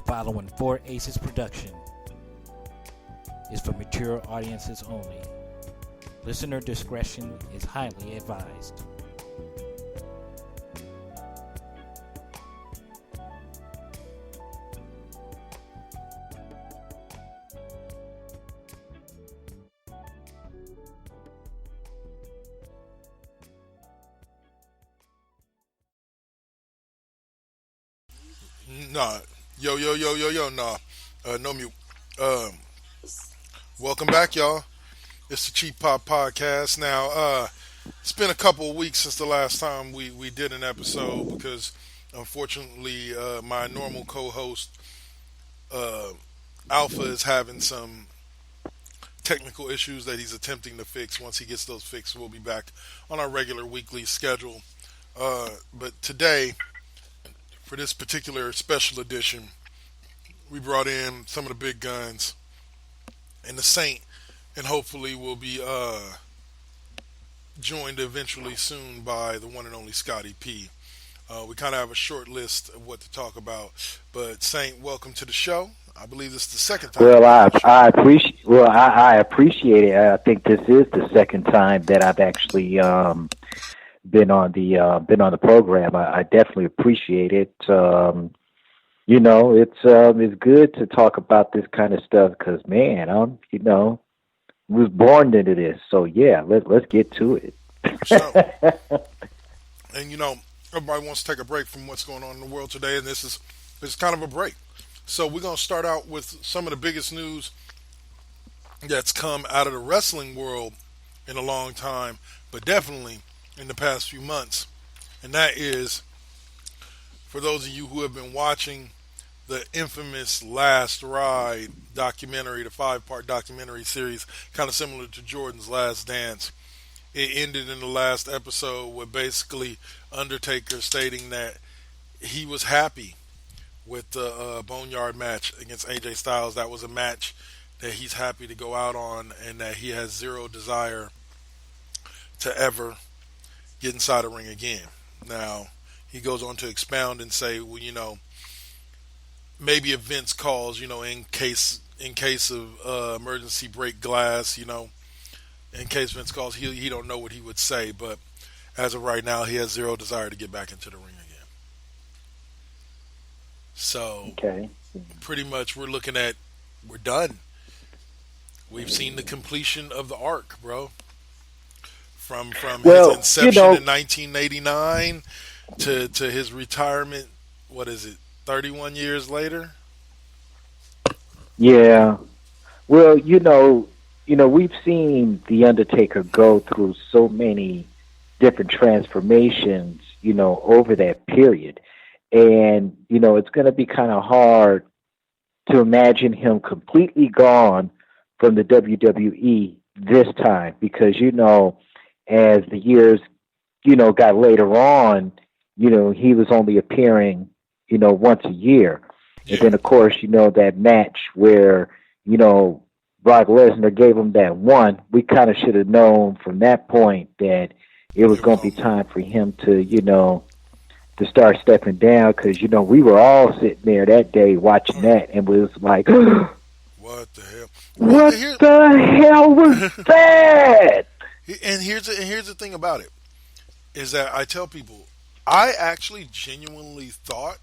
The following Four Aces production is for mature audiences only. Listener discretion is highly advised. Nah. Nah. No mute. Um, Welcome back, y'all. It's the Cheap Pop Podcast. Now, it's been a couple of weeks since the last time we did an episode because, unfortunately, my normal co-host, uh, Alpha, is having some technical issues that he's attempting to fix. Once he gets those fixed, we'll be back on our regular weekly schedule. But today, for this particular special edition, we brought in some of the big guns and the Saint, and hopefully we'll be joined eventually soon by the one and only Scotty P. We kind of have a short list of what to talk about, but Saint, welcome to the show. I believe this is the second time. Well, I appreciate it. I think this is the second time that I've actually been on the program. I definitely appreciate it. It's good to talk about this kind of stuff because, man, was born into this. So yeah, let's get to it. So, and everybody wants to take a break from what's going on in the world today, and this is kind of a break. So we're gonna start out with some of the biggest news that's come out of the wrestling world in a long time, but definitely in the past few months, and that is, for those of you who have been watching the infamous Last Ride documentary, the 5-part documentary series, kind of similar to Jordan's Last Dance. It ended in the last episode with basically Undertaker stating that he was happy with the Boneyard match against AJ Styles. That was a match that he's happy to go out on, and that he has zero desire to ever get inside a ring again. Now, he goes on to expound and say, well, maybe if Vince calls, in case of emergency break glass, in case Vince calls, he don't know what he would say, but as of right now, he has zero desire to get back into the ring again. So, okay, pretty much we're done. We've seen the completion of the arc, bro. From his inception in 1989 to his retirement, what is it, 31 years later? Yeah. Well, we've seen The Undertaker go through so many different transformations, over that period. And, it's going to be kind of hard to imagine him completely gone from the WWE this time because, as the years, got later on, he was only appearing, once a year. Yeah. And then, of course, that match where, Brock Lesnar gave him that one, we kind of should have known from that point that it was going to be time for him to, to start stepping down because, we were all sitting there that day watching that and was like, what the hell? What the hell was that? And here's the thing about it, is that I tell people, I actually genuinely thought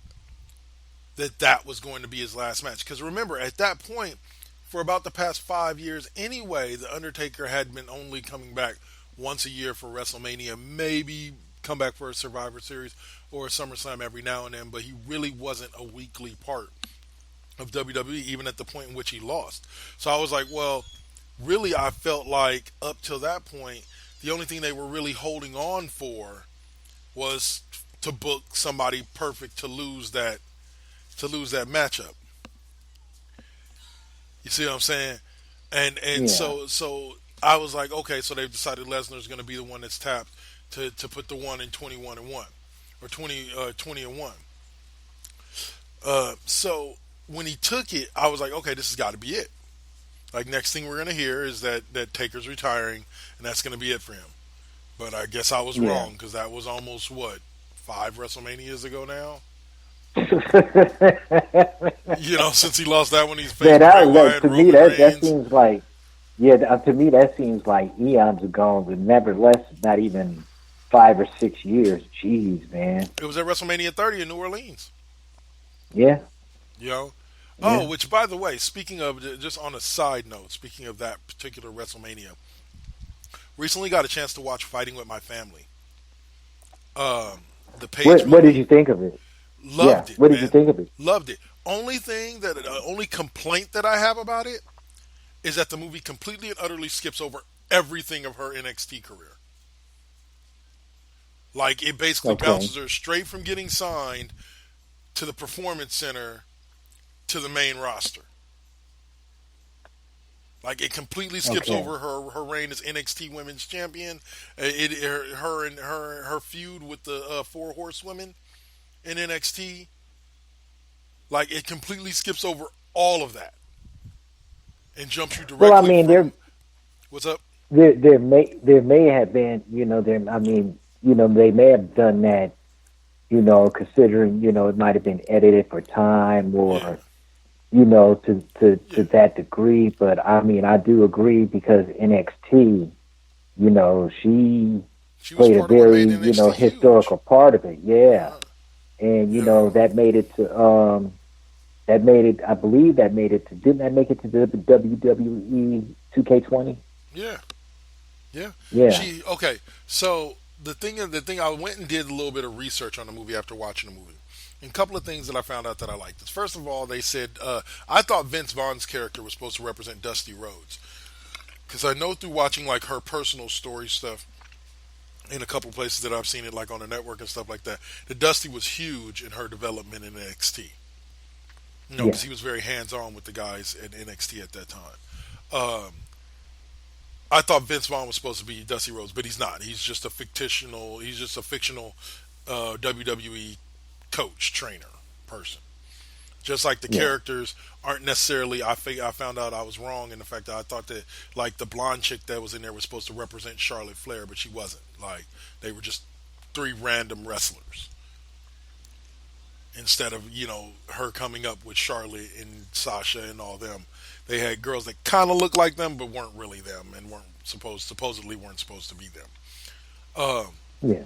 that was going to be his last match. Because remember, at that point, for about the past 5 years anyway, The Undertaker had been only coming back once a year for WrestleMania, maybe come back for a Survivor Series or a SummerSlam every now and then, but he really wasn't a weekly part of WWE, even at the point in which he lost. So I was like, well, really, I felt like up till that point, the only thing they were really holding on for was to book somebody perfect to lose that matchup. You see what I'm saying? And yeah. So I was like, okay, so they've decided Lesnar's going to be the one that's tapped to put the one in 21-1 or 20-1. So when he took it, I was like, okay, this has got to be it. Like, next thing we're going to hear is that Taker's retiring, and that's going to be it for him. But I guess I was wrong, because that was almost, 5 WrestleManias ago now? Since he lost that one, he's Man, faced Bray Wyatt, to me Roman that Reigns. seems like yeah. To me that seems like eons ago, but nevertheless, not even 5 or 6 years. Jeez, man. It was at WrestleMania 30 in New Orleans. Yeah, You know. Oh, yeah. which by the way, speaking of, just on a side note, speaking of that particular WrestleMania, recently got a chance to watch Fighting with My Family. Um, the Page What did movie. you think of it? Yeah. Loved it, What did you man. think of it? Loved it. Only complaint that I have about it is that the movie completely and utterly skips over everything of her NXT career. Like it basically Okay. bounces her straight from getting signed to the performance center to the main roster. Like it completely skips Okay. over her reign as NXT Women's Champion. Her and her feud with the Four Horsewomen in NXT. Like it completely skips over all of that and jumps you Well, I directly mean, from what's up. there may have been, there. I mean, they may have done that, considering, it might have been edited for time Yeah, or, to yeah. that degree. But I mean, I do agree because NXT, she She was played a part of what very, made NXT huge. historical part of it. Yeah. Uh, And, you know, that made it, I believe that made it to, didn't that make it to the WWE 2K20? yeah, yeah. Yeah. She okay. So the thing I went and did a little bit of research on the movie after watching the movie. And a couple of things that I found out that I liked. Is first of all, they said I thought Vince Vaughn's character was supposed to represent Dusty Rhodes because I know through watching like her personal story stuff in a couple places that I've seen it like on the network and stuff like that, that Dusty was huge in her development in NXT. Yeah. Because he was very hands on with the guys at NXT at that time. Um, I thought Vince Vaughn was supposed to be Dusty Rhodes, but he's not. He's just a fictional. He's just a fictional WWE coach, trainer, person. Just like the Yeah. characters aren't necessarily. I found out I was wrong in the fact that I thought that like the blonde chick that was in there was supposed to represent Charlotte Flair, but she wasn't. Like they were just three random wrestlers instead of her coming up with Charlotte and Sasha and all them. They had girls that kind of looked like them but weren't really them and weren't supposedly weren't supposed to be them. Um, Yeah.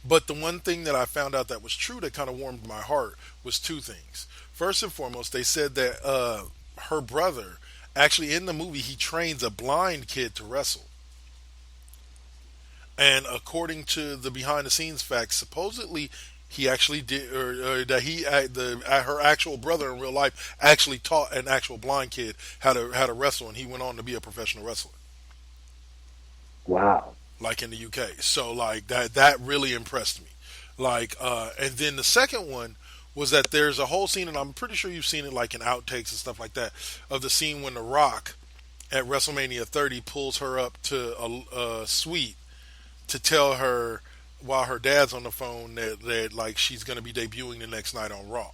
but the one thing that I found out that was true that kind of warmed my heart was two things. First and foremost, they said that her brother actually in the movie he trains a blind kid to wrestle. And according to the behind the scenes facts, supposedly he actually did, or that her actual brother in real life actually taught an actual blind kid how to wrestle, and he went on to be a professional wrestler, Wow. like in the UK. So like that really impressed me. Like, and then the second one was that there's a whole scene, and I'm pretty sure you've seen it like in outtakes and stuff like that, of the scene when The Rock at WrestleMania 30 pulls her up to a suite to tell her while her dad's on the phone that like she's going to be debuting the next night on Raw,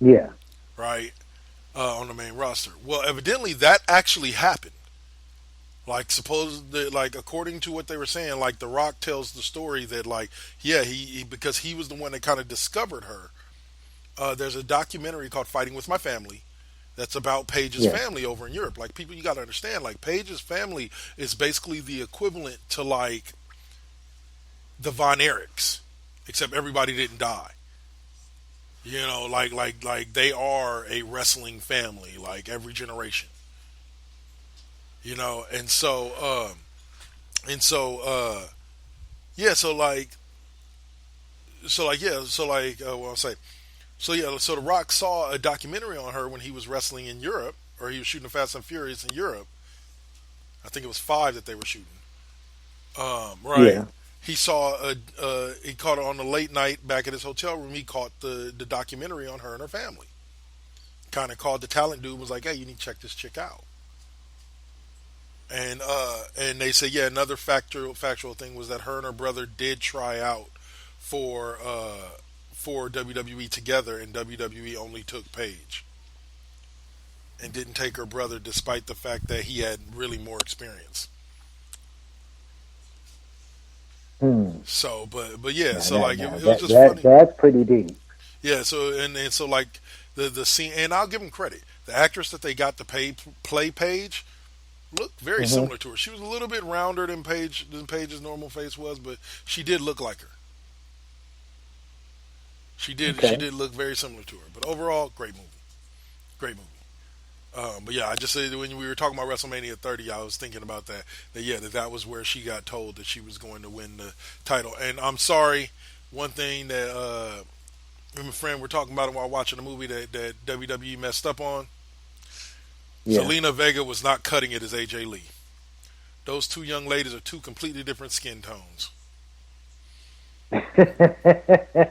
Yeah. right? On the main roster. Well, evidently that actually happened. Like like according to what they were saying, like The Rock tells the story that like yeah he because he was the one that kind of discovered her. There's a documentary called Fighting with My Family that's about Paige's Yeah. family over in Europe. Like people, you got to understand, like Paige's family is basically the equivalent to like the Von Erichs, except everybody didn't die. Like they are a wrestling family, like every generation. And so yeah, what I'll say. So yeah, so The Rock saw a documentary on her when he was wrestling in Europe, or he was shooting Fast and Furious in Europe. I think it was five that they were shooting. Right. Yeah. He caught her on the late night back at his hotel room. He caught the documentary on her and her family. Kind of called the talent dude, was like, "Hey, you need to check this chick out." And they say, yeah, another factual thing was that her and her brother did try out for for WWE together, and WWE only took Paige and didn't take her brother, despite the fact that he had really more experience. Hmm. So, but yeah, Now so like now it was just that funny. that's pretty deep. Yeah, and so like the scene, and I'll give him credit. The actress that they got to play Paige looked very Hmm. similar to her. She was a little bit rounder than Paige's normal face was, but she did look like her. She Okay. did look very similar to her. But overall, great movie. But yeah, I just said when we were talking about WrestleMania 30, I was thinking about that. That was where she got told that she was going to win the title. And I'm sorry, one thing that me and my friend were talking about it while watching the movie that WWE messed up on. Yeah. Zelina Vega was not cutting it as AJ Lee. Those two young ladies are two completely different skin tones.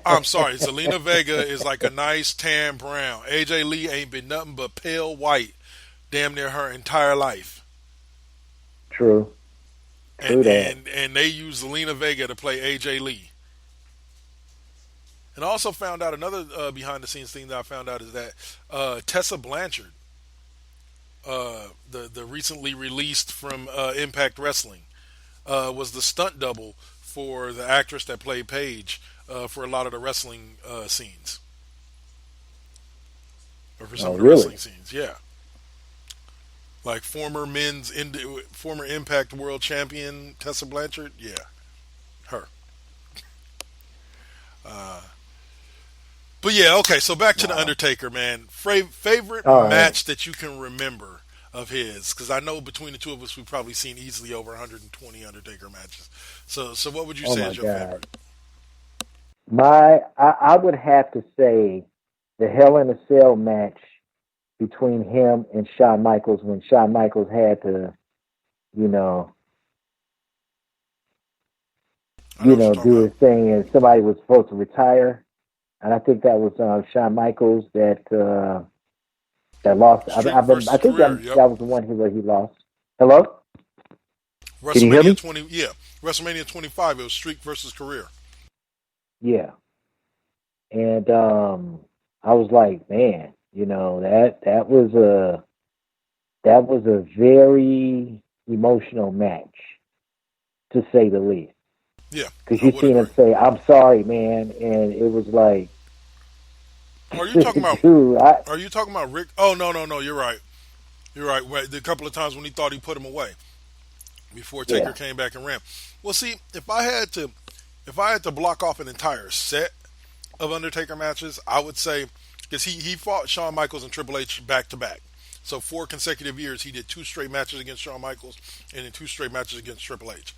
I'm sorry, Zelina Vega is like a nice tan brown. AJ Lee ain't been nothing but pale white damn near her entire life. True. And True that. and they used Zelina Vega to play AJ Lee. And I also found out another behind the scenes thing that I found out is that Tessa Blanchard, the recently released from Impact Wrestling, was the stunt double for the actress that played Paige for a lot of the wrestling scenes, or for some Oh, of the wrestling really? scenes. Yeah, like former Impact World Champion Tessa Blanchard. Yeah, her. Uh, but yeah, okay. So back to the Wow. Undertaker, man. Favorite All right. match that you can remember of his? Because I know between the two of us, we've probably seen easily over 120 Undertaker matches. So what would you Oh say my is your favorite? God. I would have to say the Hell in a Cell match between him and Shawn Michaels when Shawn Michaels had to, you know, I know what you're talking do about. his thing, and somebody was supposed to retire, and I think that was Shawn Michaels that lost. Streak I versus think career. Yep. that was the one where he lost. Hello, can you hear WrestleMania me? 20. Yeah. WrestleMania 25. It was Streak versus career. Yeah, and I was like, man, that was a very emotional match to say the least. Yeah, Because I you would seen agree. him say, "I'm sorry, man," and it was like, Are you talking about? dude, Are you talking about Rick? Oh no. You're right. You're right. Wait, the couple of times when he thought he put him away before Taker yeah, came back and ran. Well, see, if I had to block off an entire set of Undertaker matches, I would say because he fought Shawn Michaels and Triple H back to back. So 4 consecutive years, he did two straight matches against Shawn Michaels and then two straight matches against Triple H.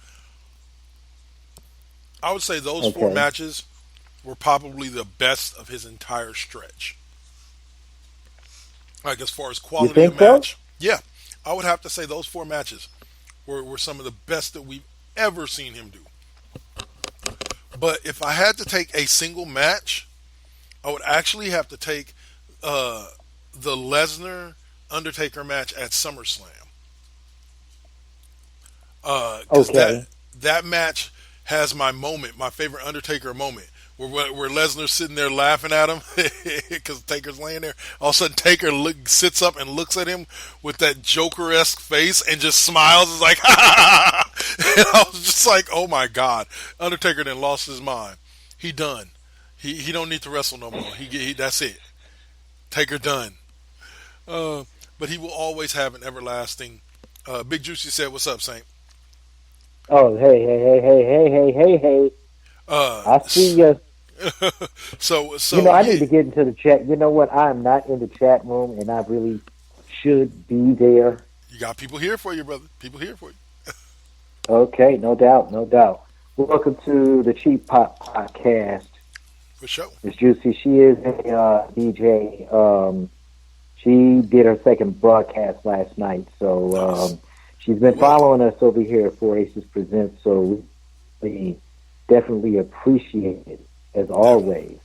I would say those four okay. matches were probably the best of his entire stretch. Like as far as You quality of think so? match, yeah, I would have to say those four matches were some of the best that we've ever seen him do. But if I had to take a single match, I would actually have to take uh, the Lesnar Undertaker match at SummerSlam. Because Okay. that match has my moment, my favorite Undertaker moment, where Lesnar's sitting there laughing at him because Taker's laying there. All of a sudden, sits up and looks at him with that Joker-esque face and just smiles. It's like, ha ha ha! And I was just like, oh my god, Undertaker then lost his mind. He done. He don't need to wrestle no more. That's it. Taker done. Uh, but he will always have an everlasting. Big Juicy said, "What's up, Saint?" Oh, hey, hey, hey, hey, hey, hey, hey, hey. Uh, I see you. so I need yeah, to get into the chat. You know what? I am not in the chat room, and I really should be there. you got people here for you, brother. People here for you, Okay, no doubt, no doubt. Welcome to the Cheap Pop Podcast. for sure. Miss Juicy, she is a DJ. She did her second broadcast last night, so Nice. she's Well, been welcome. following us over here at Four Aces Presents. So we definitely appreciate it as Definitely. always.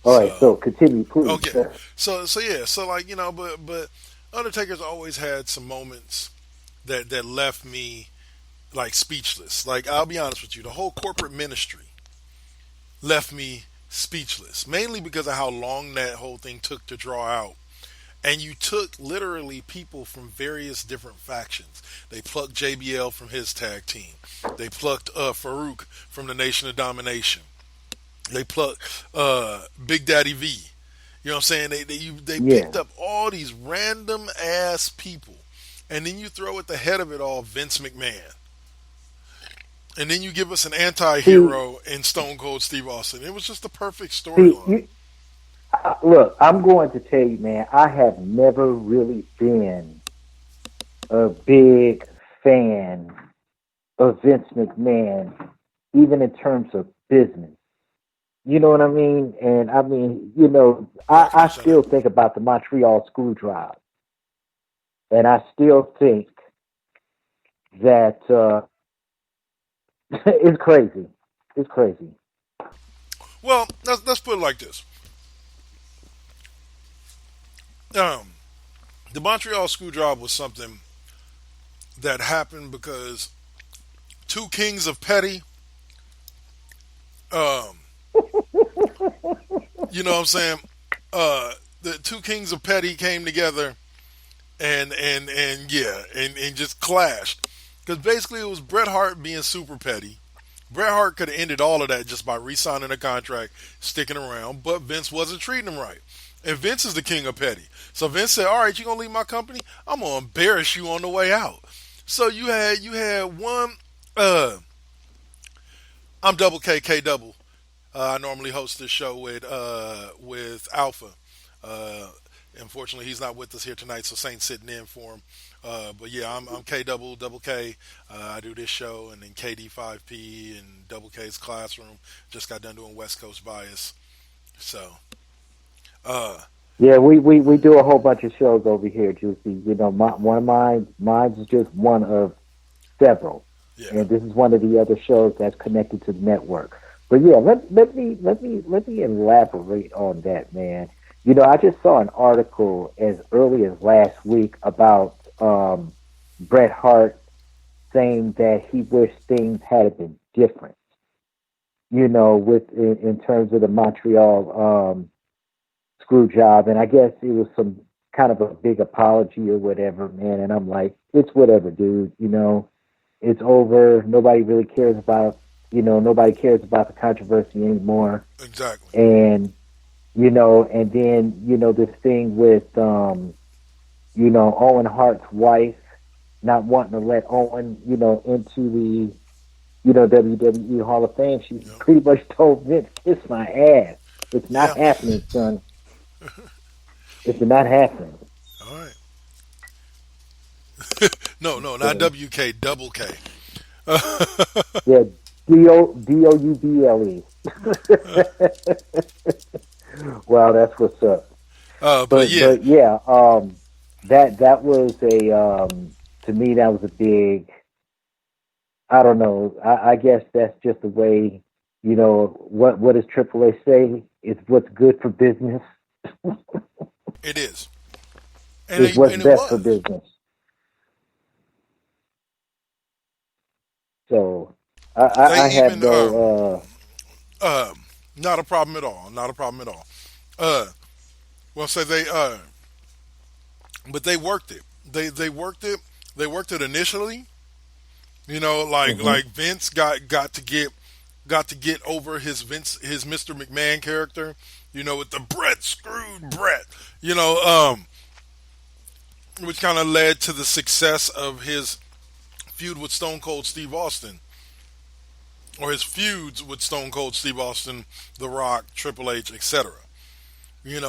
All right, So so continue, please, okay. sir. So yeah. So like but Undertaker's always had some moments that left me like speechless. Like I'll be honest with you, the whole corporate ministry left me speechless, mainly because of how long that whole thing took to draw out. And you took literally people from various different factions. They plucked JBL from his tag team. They plucked Farouk from the Nation of Domination. They plucked Big Daddy V. You know what I'm saying? They picked Yeah. up all these random ass people, and then you throw at the head of it all Vince McMahon, and then you give us an See, anti-hero in Stone Cold Steve Austin. It was just the perfect see, storyline. you look. I'm going to tell you, man. I have never really been a big fan of Vince McMahon, even in terms of business. You know what I mean? And I mean, Yeah, I can I understand that. still think about the Montreal screw job, and I still think that it's crazy. It's crazy. Well, let's put it like this: um, the Montreal Screwjob was something that happened because two kings of petty, um, you know what I'm saying? The two kings of petty came together and yeah, and just clashed. Because basically it was Bret Hart being super petty. Bret Hart could have ended all of that just by re-signing a contract, sticking around, but Vince wasn't treating him right. And Vince is the king of petty. So Vince said, "All right, you gonna leave my company? I'm gonna embarrass you on the way out." So you had one. Uh, I'm Double K Double. I normally host this show with Alpha. Uh, Unfortunately, he's not with us here tonight, so Saint's sitting in for him. But yeah, I'm K Double K. I do this show, and then KD5P and Double K's Classroom. Just got done doing West Coast Bias. So uh, Yeah, we do a whole bunch of shows over here, Juicy. One of mine's just one of several, yeah, and this is one of the other shows that's connected to the network. But yeah, let me elaborate on that, man. I just saw an article as early as last week about Bret Hart saying that he wished things had been different. With in terms of the Montreal screw job, and I guess it was some kind of a big apology or whatever, man. And I'm like, it's whatever, dude. It's over. Nobody cares about the controversy anymore. exactly. And and then this thing with Owen Hart's wife not wanting to let Owen into the WWE Hall of Fame. She Yep. pretty much told Vince, "Kiss my ass. It's not Yeah. happening, son. It's not happening." All right. No, no, not So WK, Double K. yeah, Double. Well, that's what's up. But yeah, But yeah, that was a to me that was a big. I don't know. I guess that's just the way. What does Triple A say? It's what's good for business. it is, Is what's and it best for was. business. So They I have even no. uh, not a problem at all. Not a problem at all. Uh, well, so but they worked it. They worked it. They worked it initially. Mhm. Like Vince got to get over his Mr. McMahon character. With the Brett screwed Brett. Which kind of led to the success of his feud with Stone Cold Steve Austin, or his feuds with Stone Cold Steve Austin, The Rock, Triple H, etc.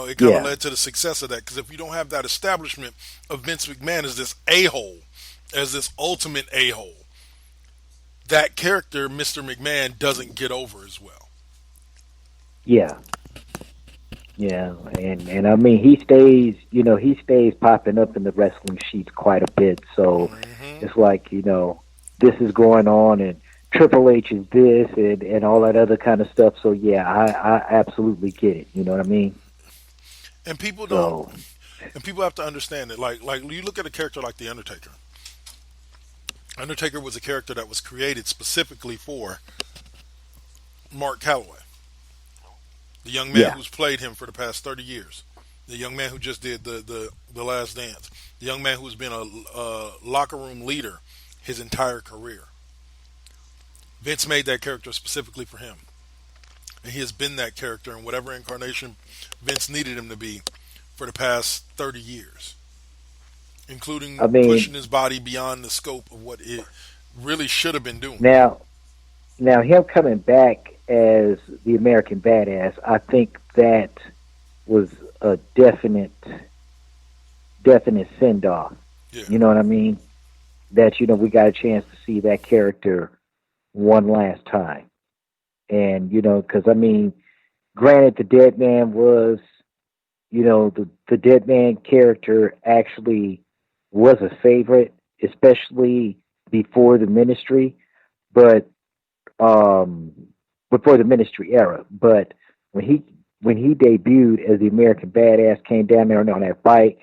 It kind of Yeah. led to the success of that because if you don't have that establishment of Vince McMahon as this a hole, as this ultimate a hole, that character, Mr. McMahon, doesn't get over as well. Yeah. Yeah, and I mean he stays popping up in the wrestling sheets quite a bit. So Hmm. it's like this is going on and Triple H is this and all that other kind of stuff. So yeah, I absolutely get it. You know what I mean? And people don't, So and people have to understand that. Like you look at a character like the Undertaker. Undertaker was a character that was created specifically for Mark Calloway, the young man yeah, who's played him for the past 30 years, the young man who just did the Last Dance, the young man who's been a locker room leader his entire career. Vince made that character specifically for him. and he has been that character in whatever incarnation Vince needed him to be for the past 30 years, I including mean, pushing his body beyond the scope of what it really should have been doing. now now him coming back as the American Badass, I think that was a definite send off. Yeah, You know what I mean? That we got a chance to see that character one last time, and because I mean, granted, the Dead Man was the Dead Man character actually was a favorite, especially before the Ministry, but um, before the Ministry era. But when he debuted as the American Badass, came down there on that bike,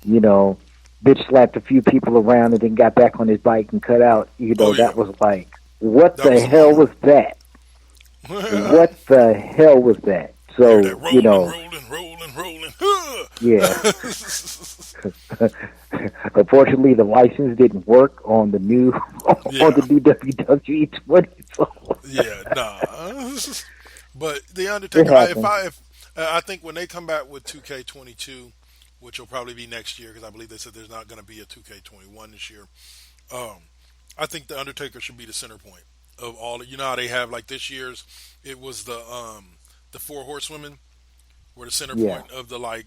you know, bitch slapped a few people around and then got back on his bike and cut out. oh yeah, That was like, what that the was the hell moment. was that? What the hell was that? Hear So, that rolling. yeah. Unfortunately, the license didn't work on the new Yeah, on the new WWE 20. So yeah, nah. But the it Undertaker, happened. if I think when they come back with 2K22, which will probably be next year, because I believe they said there's not going to be a 2K21 this year. Um, I think the Undertaker should be the center point of all. You know how they have like this year's, it was the Four Horsewomen were the center Yeah, point of the like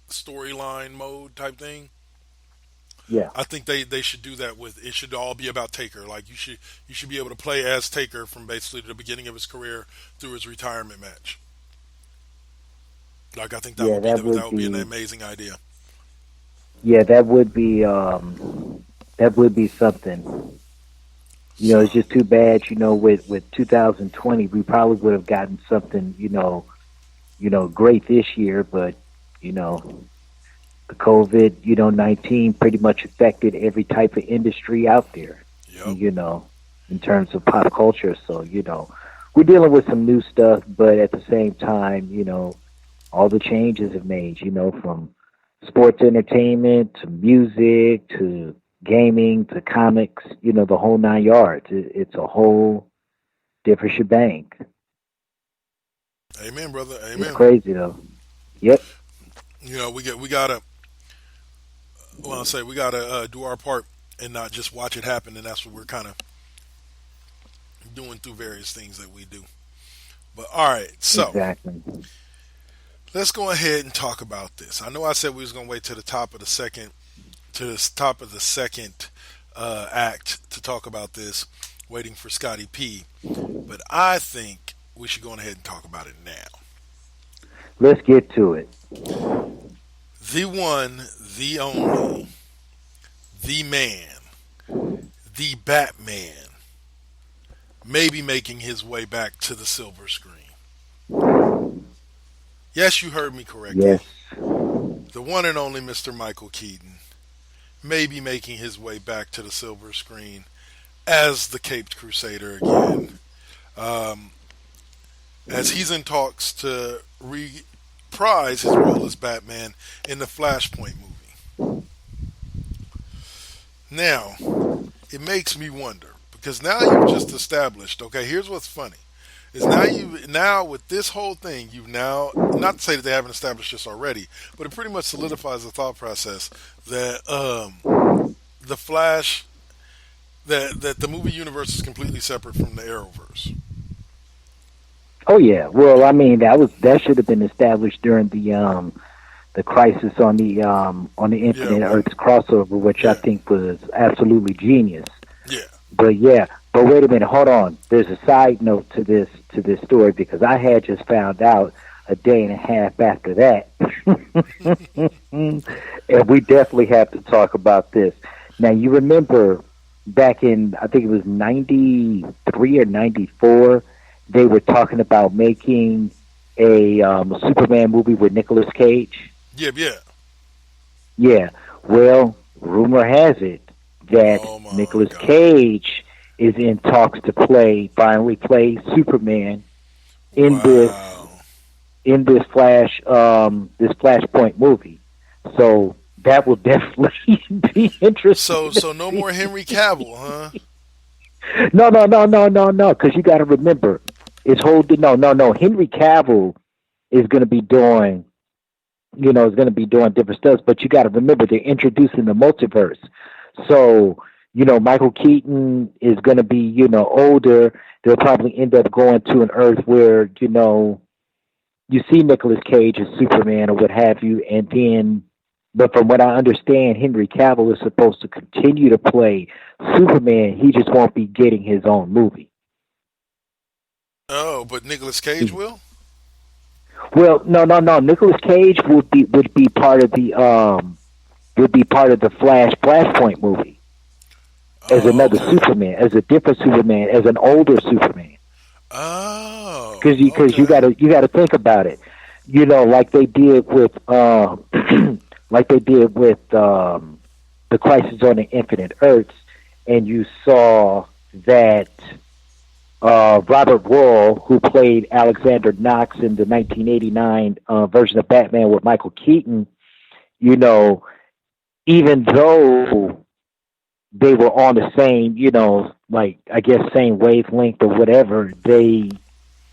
storyline mode type thing. yeah, I think they should do that with it. Should all be about Taker. Like you should be able to play as Taker from basically the beginning of his career through his retirement match. Like I think yeah. that would be an amazing idea. That would be something. It's So just too bad. With 2020, we probably would have gotten something. Great this year, but the COVID 19 pretty much affected every type of industry out there. yep, In terms of pop culture. So we're dealing with some new stuff, but at the same time, all the changes have made, from sports entertainment to music to gaming to comics, the whole 9 yards. It's a whole different shebang. amen, brother, It's amen. crazy though. Yep, We gotta well I say we gotta do our part and not just watch it happen, and that's what we're kind of doing through various things that we do. But all right, so exactly. let's go ahead and talk about this. I know I said we was gonna wait to the top of the second act to talk about this, waiting for Scotty P. But I think we should go ahead and talk about it now. Let's get to it. The one, the only, the man, the Batman, may be making his way back to the silver screen. Yes, you heard me correctly. Yes. The one and only Mr. Michael Keaton may be making his way back to the silver screen as the Caped Crusader again. Um, as he's in talks to reprise his role as Batman in the Flashpoint movie. Now, it makes me wonder, because now you've just established, okay, here's what's funny. Is now with this whole thing, you've now, not to say that they haven't established this already, but it pretty much solidifies the thought process that the Flash, that the movie universe is completely separate from the Arrowverse. Oh yeah. Well, I mean, that should have been established during the crisis on the Yeah, Infinite Earths crossover, which I yeah, think was absolutely genius. yeah. But yeah, but wait a minute, hold on. There's a side note to this story because I had just found out a day and a half after that, and we definitely have to talk about this. Now you remember back in I think it was '93 or '94, they were talking about making a Superman movie with Nicolas Cage. Yeah, yeah. Yeah. Well, rumor has it that Oh my Nicolas God. Cage is in talks to finally play Superman in this Wow. this Flashpoint movie. So that will definitely be interesting. So no more Henry Cavill, huh? No. Because you got to remember, It's holding. No. Henry Cavill is going to be doing, is going to be doing different stuff. But you got to remember they're introducing the multiverse. So Michael Keaton is going to be older. They'll probably end up going to an Earth where you see Nicolas Cage as Superman or what have you, and then. But from what I understand, Henry Cavill is supposed to continue to play Superman. He just won't be getting his own movie. Oh, but Nicolas Cage will. Well, no. Nicolas Cage would be part of the Flashpoint movie as another Okay. Superman, as a different Superman, as an older Superman. Oh, Because you okay. gotta think about it. Like they did with the Crisis on the Infinite Earths, and you saw that Robert Wuhl, who played Alexander Knox in the 1989 version of Batman with Michael Keaton, even though they were on the same, like I guess same wavelength or whatever, they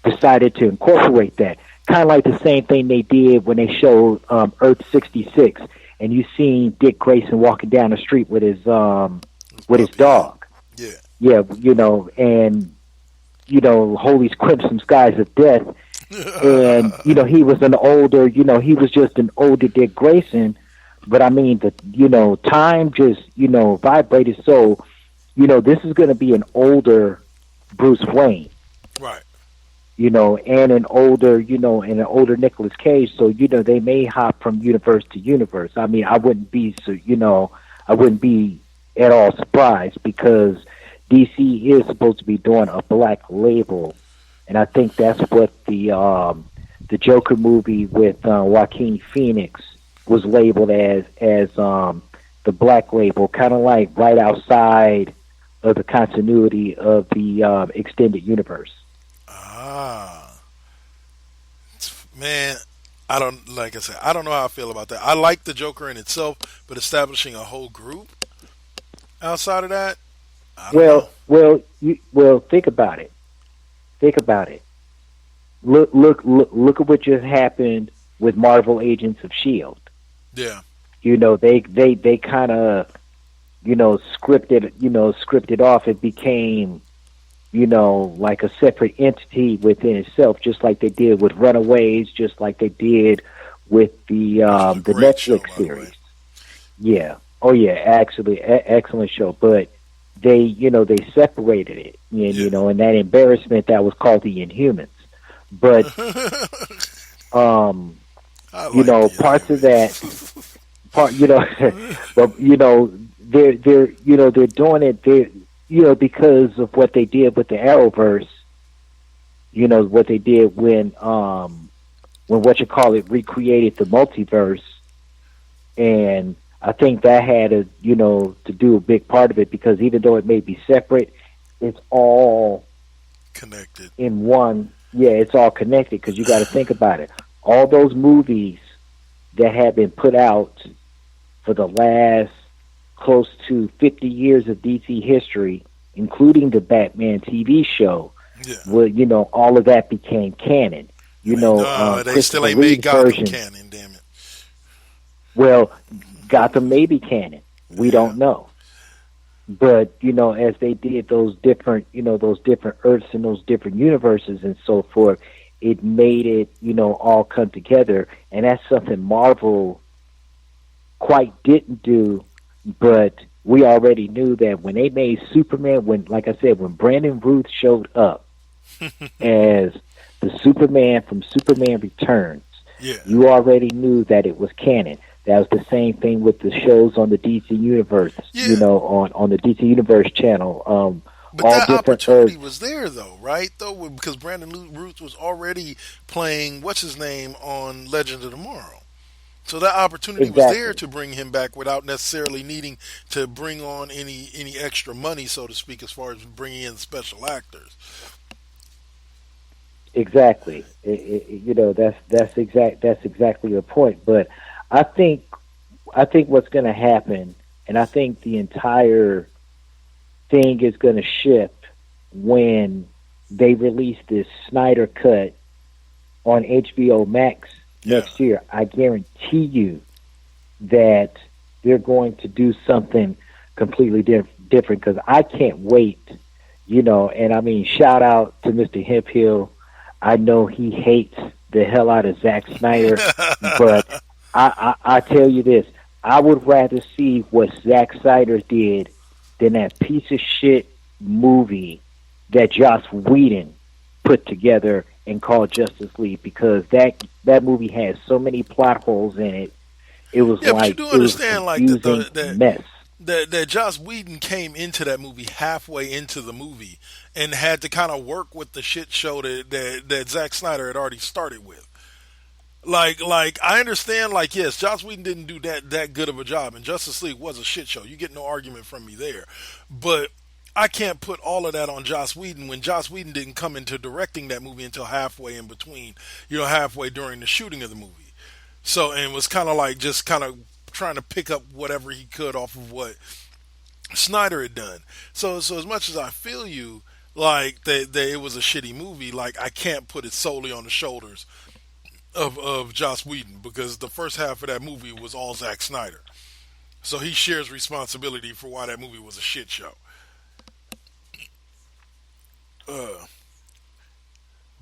decided to incorporate that. Kind of like the same thing they did when they showed Earth 66, and you seen Dick Grayson walking down the street with his Puppy, yeah. dog. Yeah. Yeah, and Holy Crimson Skies of Death, and he was an older, he was just an older Dick Grayson, but I mean time just vibrated. So this is going to be an older Bruce Wayne. Right. And an older, Nicolas Cage. So, they may hop from universe to universe. I mean, I wouldn't be at all surprised because DC is supposed to be doing a black label, and I think that's what the Joker movie with Joaquin Phoenix was labeled as the black label, kind of like right outside of the continuity of the extended universe. Ah, man, I don't like I said. I don't know how I feel about that. I like the Joker in itself, but establishing a whole group outside of that, I don't know. Well, think about it. Think about it. Look at what just happened with Marvel Agents of Shield. Yeah, They kind of scripted off. It became like a separate entity within itself, just like they did with Runaways, just like they did with the which is a the great show, Netflix by the way. series. Yeah. Oh yeah, actually, excellent show. But they separated it, Yeah. and that embarrassment that was called the Inhumans. But I like the parts of Inhumans. that but they're doing it because of what they did with the Arrowverse. What they did when what you call it recreated the multiverse, and I think that had to do a big part of it, because even though it may be separate, it's all Connected. in one. Yeah, it's all connected, because you got to think about it. All those movies that have been put out for the last close to 50 years of DC history, including the Batman TV show, Yeah. well, all of that became canon. No, they still Christopher ain't made Reeve's Gotham version. canon. Damn it. Well, Gotham may be canon. We Yeah. don't know. But as they did those different Earths and those different universes and so forth, it made it all come together, and that's something Marvel quite didn't do. But we already knew that when they made Superman, like I said, when Brandon Routh showed up as the Superman from Superman Returns, Yeah. you already knew that it was canon. That was the same thing with the shows on the DC Universe, Yeah. on the DC Universe channel. But All that different opportunity Earths. was there, though, right? Though, because Brandon Ruth was already playing what's his name on Legend of Tomorrow, so that opportunity was there Exactly. to bring him back without necessarily needing to bring on any extra money, so to speak, as far as bringing in special actors. Exactly. That's exactly the point. But I think what's going to happen, and I think the entire thing is going to shift when they release this Snyder cut on HBO Max Yeah. next year, I guarantee you that they're going to do something completely different because I can't wait, and I mean, shout out to Mr. Hemp Hill. I know he hates the hell out of Zack Snyder, but I tell you this, I would rather see what Zack Snyder did than that piece of shit movie that Joss Whedon put together and called Justice League because that movie has so many plot holes in it. It was Yeah, but you like do it was a understand, like confusing mess. that Joss Whedon came into that movie halfway into the movie and had to kind of work with the shit show that Zack Snyder had already started with. Like I understand, like yes, Joss Whedon didn't do that good of a job, and Justice League was a shit show. You get no argument from me there, but I can't put all of that on Joss Whedon when Joss Whedon didn't come into directing that movie until halfway in between, halfway during the shooting of the movie. So and was kind of like just kind of trying to pick up whatever he could off of what Snyder had done. So as much as I feel you, like that it was a shitty movie, like I can't put it solely on the shoulders of Joss Whedon because the first half of that movie was all Zack Snyder. So he shares responsibility for why that movie was a shit show. Uh,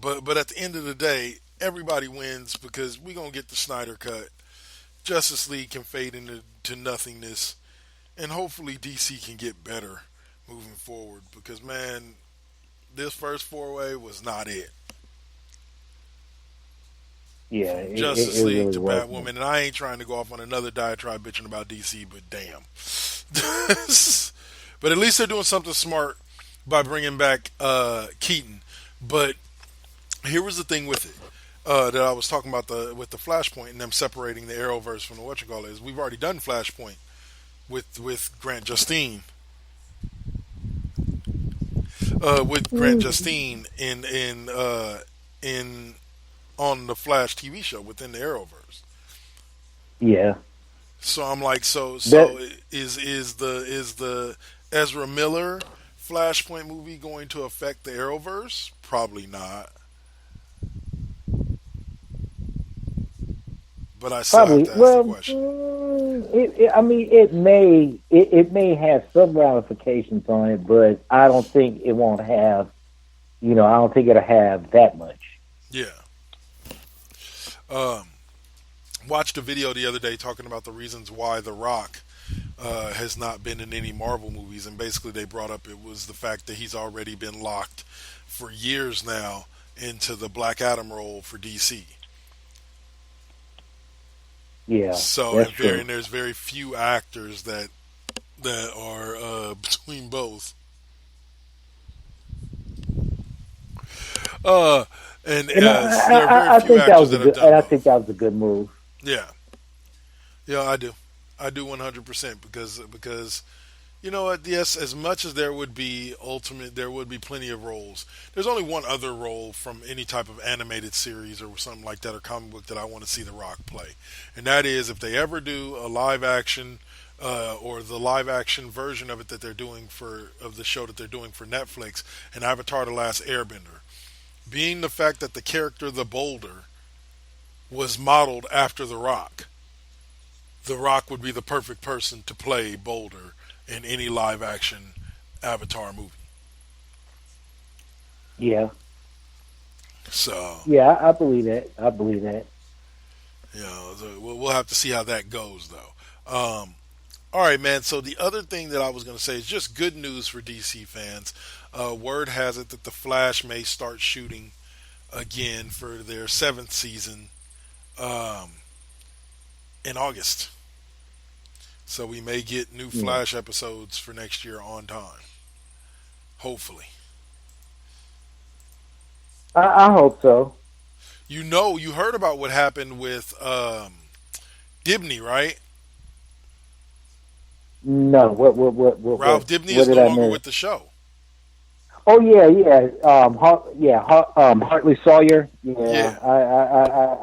but at the end of the day, everybody wins because we're gonna get the Snyder cut. Justice League can fade into nothingness, and hopefully DC can get better moving forward. Because man, this first four way was not it. Yeah, From Justice it League really to was. Batwoman, and I ain't trying to go off on another diatribe bitching about DC, but damn. But at least they're doing something smart by bringing back Keaton. But here was the thing with it that I was talking about with the Flashpoint and them separating the Arrowverse from the whatchamacallit is we've already done Flashpoint with Grant Justine. With Grant Justine in on the Flash TV show within the Arrowverse. Yeah. So I'm like, so That is the Ezra Miller Flashpoint movie going to affect the Arrowverse? Probably not. But I still have probably to ask the question. I mean, it may have some ramifications on it, but I don't think it won't have. I don't think it'll have that much. Yeah. Watched a video the other day talking about the reasons why The Rock has not been in any Marvel movies, and basically they brought up it was the fact that he's already been locked for years now into the Black Adam role for DC. Yeah, So that's true. and there's very few actors that are between both. Uh, and And there are I very few think that actors was a that have good, done and I both. think that was a good move. Yeah, yeah, I do 100% because you know what? Yes, as much as there would be there would be plenty of roles. There's only one other role from any type of animated series or something like that or comic book that I want to see The Rock play, and that is if they ever do a live action or the live action version of it that they're doing of the show that they're doing for Netflix, and Avatar: The Last Airbender. Being the fact that the character the Boulder was modeled after The Rock, The Rock would be the perfect person to play Boulder in any live action Avatar movie. Yeah, So, yeah, I believe that. I believe that. we'll have to see how that goes, though. All right, man. So the other thing that I was going to say is just good news for DC fans. Word has it that the Flash may start shooting again for their seventh season in August. So we may get new Yeah, Flash episodes for next year on time. Hopefully. I hope so. You heard about what happened with Dibney, right? No, Ralph Dibney what is did no I longer miss? with the show. Oh yeah. Hartley Sawyer. Yeah, Yeah.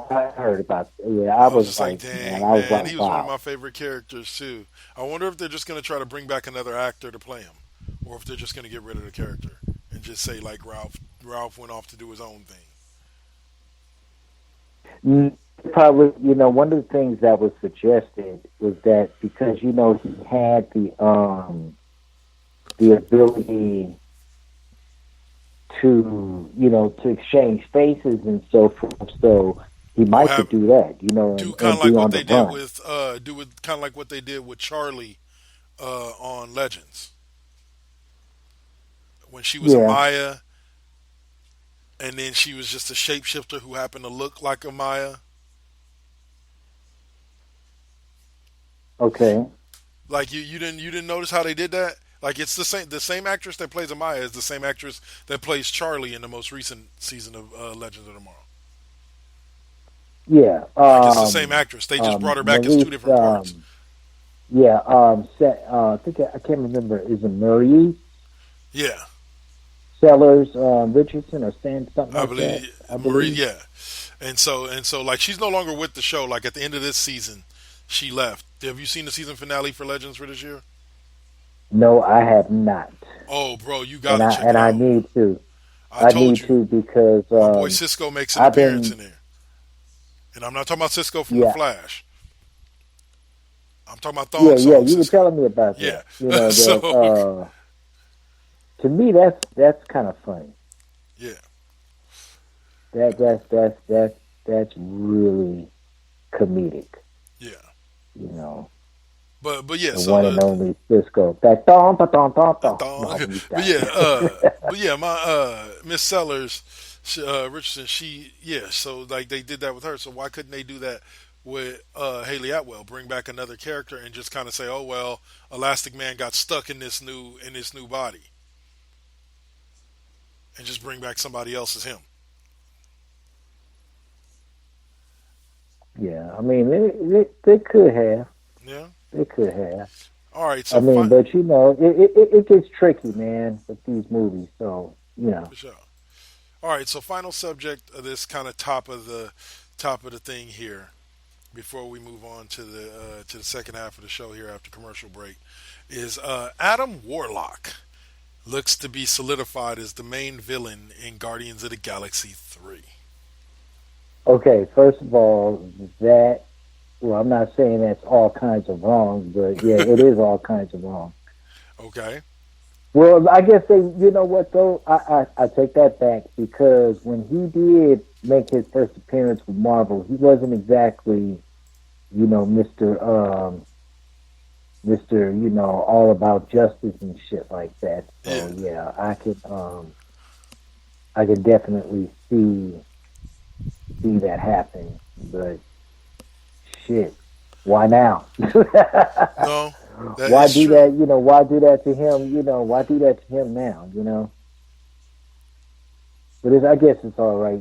I heard about. Yeah, I I was was just like, like, man, dang, I was man, like, he was one of wow. my favorite characters too. I wonder if they're just going to try to bring back another actor to play him, or if they're just going to get rid of the character and just say like Ralph went off to do his own thing. Probably, one of the things that was suggested was that because he had the ability to exchange faces and so forth, so he might could do that, Do kind and of like be what on they the did run. with kind of like what they did with Charlie on Legends when she was a Yeah. Maya, and then she was just a shapeshifter who happened to look like a Maya. Okay. Like you didn't notice how they did that? Like it's the same actress that plays Amaya is the same actress that plays Charlie in the most recent season of Legends of Tomorrow. Yeah. Like it's the same actress. They just brought her back as two Maurice. different parts. Yeah. I think I can't remember. Is it Maurice Yeah, Sellers Richardson or something I like that? believe I Marie. believe. Yeah, and so like she's no longer with the show. Like at the end of this season, she left. Have you seen the season finale for Legends for this year? No, I have not, Oh, bro, you and gotta I check it and I out. need to. I I told need you, to because my boy Cisco makes an I've appearance been in there, and I'm not talking about Cisco from the yeah Flash. I'm talking about yeah Thong yeah. Song You were Cisco. telling me about Yeah. that. That So to me that's kind of funny. yeah, That's really comedic. yeah. You know, But yeah. the So one and only Cisco. That don don don don the don. thong. No, let me But stop. yeah. But yeah. My Miss Sellers, Richardson. She yeah. So like they did that with her. So why couldn't they do that with Haley Atwell? Bring back another character and just kind of say, oh well, Elastic Man got stuck in this new body, and just bring back somebody else as him. Yeah, I mean they could have. Yeah. They could have. All right. I So mean, fine. but it gets tricky, man, with these movies. So For sure. All right, so final subject of this kind of top of the thing here before we move on to the second half of the show here after commercial break is Adam Warlock looks to be solidified as the main villain in Guardians of the Galaxy 3. okay, first of all, that well, I'm not saying that's all kinds of wrong, but yeah, it is all kinds of wrong. Okay. Well, I guess you know what though, I take that back because when he did make his first appearance with Marvel, he wasn't exactly, Mister, all about justice and shit like that. Yeah. So yeah, I could definitely see that happening, but shit, why now? No, that Why is do true. that? Why do that to him? Why do that to him now? But I guess it's all right.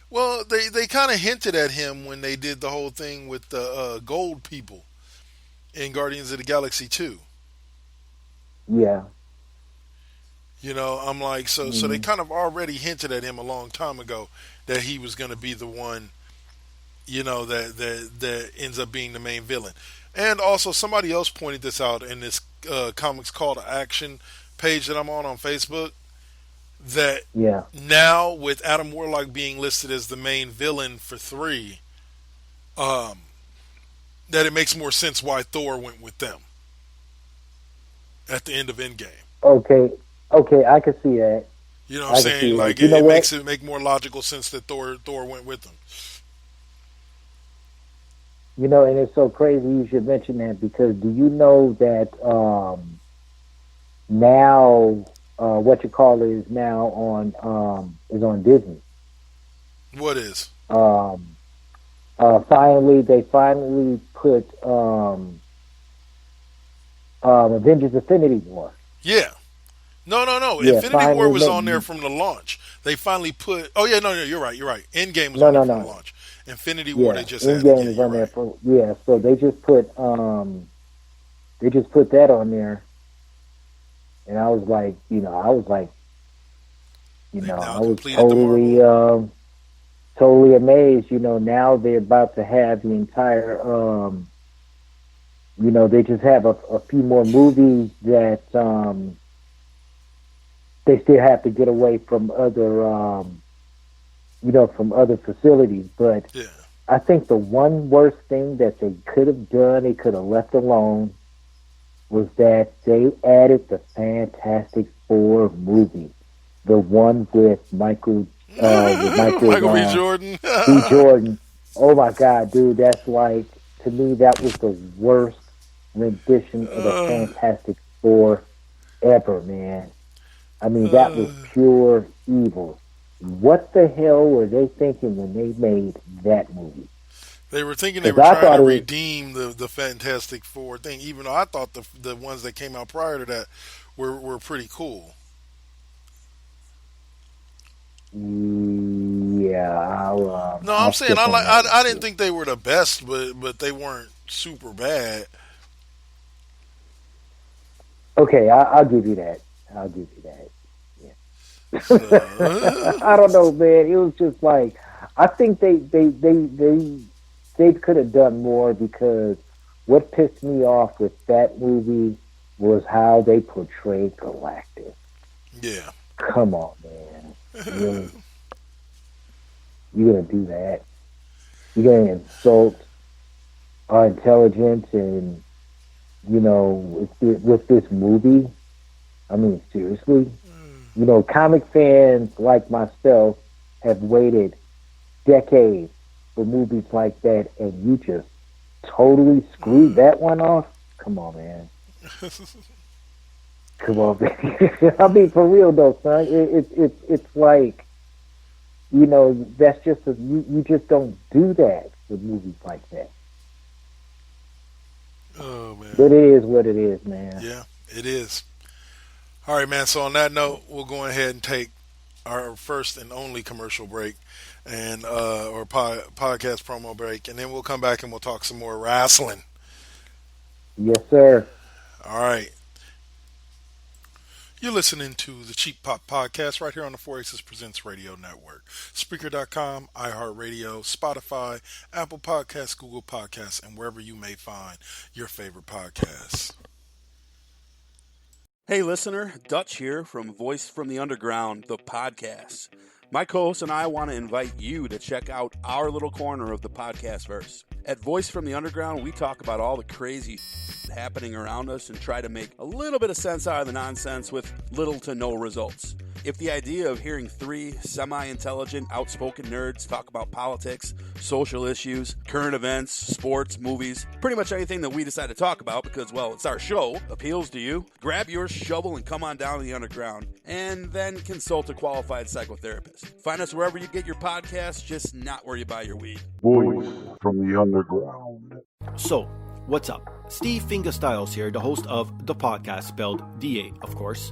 Well, they kind of hinted at him when they did the whole thing with the gold people in Guardians of the Galaxy 2. Yeah. I'm like, so they Mm. kind of already hinted at him a long time ago that he was going to be the one, that ends up being the main villain. And also, somebody else pointed this out in this comics call to action page that I'm on Facebook. That Yeah. now with Adam Warlock being listed as the main villain for 3, um, that it makes more sense why Thor went with them at the end of Endgame. Okay. Okay. I can see that. You know what I'm I can see saying? that. Like You it, know it what? makes it make more logical sense that Thor went with them. And it's so crazy you should mention that because do you know that now what you call it is now on Disney. What is? Um, they finally put Avengers Infinity War. Yeah. No. Yeah, Infinity War finally. was on there from the launch. They finally put. Oh yeah, no, you're right. You're right. Endgame was No, on there no, from the no. launch. Infinity War they Yeah, just added. Yeah, Endgame is you're on there right. for So they just put that on there, and I was like, They've now I was completed the Marvel. totally amazed. Now they're about to have the entire. They just have a few more movies that they still have to get away from other, from other facilities. But Yeah. I think the one worst thing that they could have done, they could have left alone, was that they added the Fantastic Four movie, the one with Michael B. Jordan. B. Jordan. Oh my God, dude, that's like, to me, that was the worst rendition of the Fantastic Four ever, man. I mean, that was pure evil. What the hell were they thinking when they made that movie? They were thinking they were trying to redeem the Fantastic Four thing, even though I thought the ones that came out prior to that were pretty cool. Yeah. No, I'm saying I didn't think they were the best, but they weren't super bad. Okay, I'll give you that. I'll give you that. Yeah. I don't know, man. It was just like, I think they could have done more, because what pissed me off with that movie was how they portrayed Galactus. Yeah. Come on, man. Really? You're going to do that? You're going to insult our intelligence and, with this movie? I mean, seriously? Comic fans like myself have waited decades for movies like that, and you just totally screwed that one off? Come on, man. Come on, man. I mean, for real though, son. It's like, that's just you just don't do that with movies like that. Oh man. But it is what it is, man. Yeah, it is. All right, man. So on that note, we'll go ahead and take our first and only commercial break, and or podcast promo break, and then we'll come back and we'll talk some more wrestling. Yes, sir. All right. You're listening to the Cheap Pop Podcast right here on the 4Aces Presents Radio Network. Spreaker.com, iHeartRadio, Spotify, Apple Podcasts, Google Podcasts, and wherever you may find your favorite podcasts. Hey listener, Dutch here from Voice from the Underground, the podcast. My co-host and I want to invite you to check out our little corner of the podcast verse. At Voice from the Underground, we talk about all the crazy happening around us and try to make a little bit of sense out of the nonsense with little to no results. If the idea of hearing three semi-intelligent, outspoken nerds talk about politics, social issues, current events, sports, movies, pretty much anything that we decide to talk about because, well, it's our show, appeals to you, grab your shovel and come on down to the underground, and then consult a qualified psychotherapist. Find us wherever you get your podcasts, just not where you buy your weed. Voice from the Underground. So, what's up? Steve Fingerstyles here, the host of the podcast, spelled DA, of course.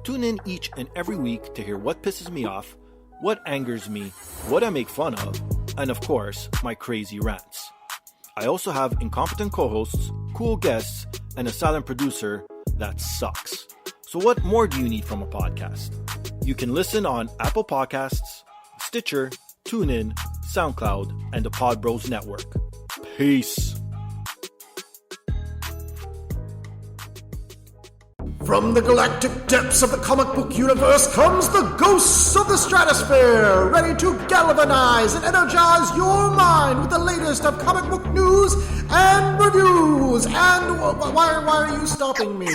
Tune in each and every week to hear what pisses me off, what angers me, what I make fun of, and of course, my crazy rants. I also have incompetent co-hosts, cool guests, and a silent producer that sucks. So what more do you need from a podcast? You can listen on Apple Podcasts, Stitcher, TuneIn, SoundCloud, and the Pod Bros Network. Peace. From the galactic depths of the comic book universe comes the ghosts of the stratosphere, ready to galvanize and energize your mind with the latest of comic book news and reviews. And why are you stopping me?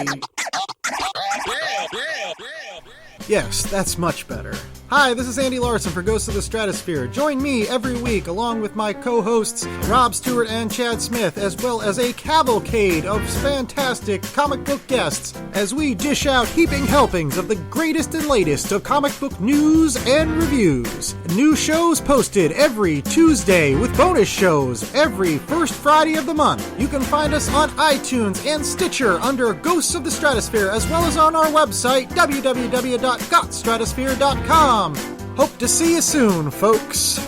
Yes, that's much better. Hi, this is Andy Larson for Ghosts of the Stratosphere. Join me every week along with my co-hosts Rob Stewart and Chad Smith, as well as a cavalcade of fantastic comic book guests, as we dish out heaping helpings of the greatest and latest of comic book news and reviews. New shows posted every Tuesday with bonus shows every first Friday of the month. You can find us on iTunes and Stitcher under Ghosts of the Stratosphere, as well as on our website, www.gotstratosphere.com. Hope to see you soon, folks.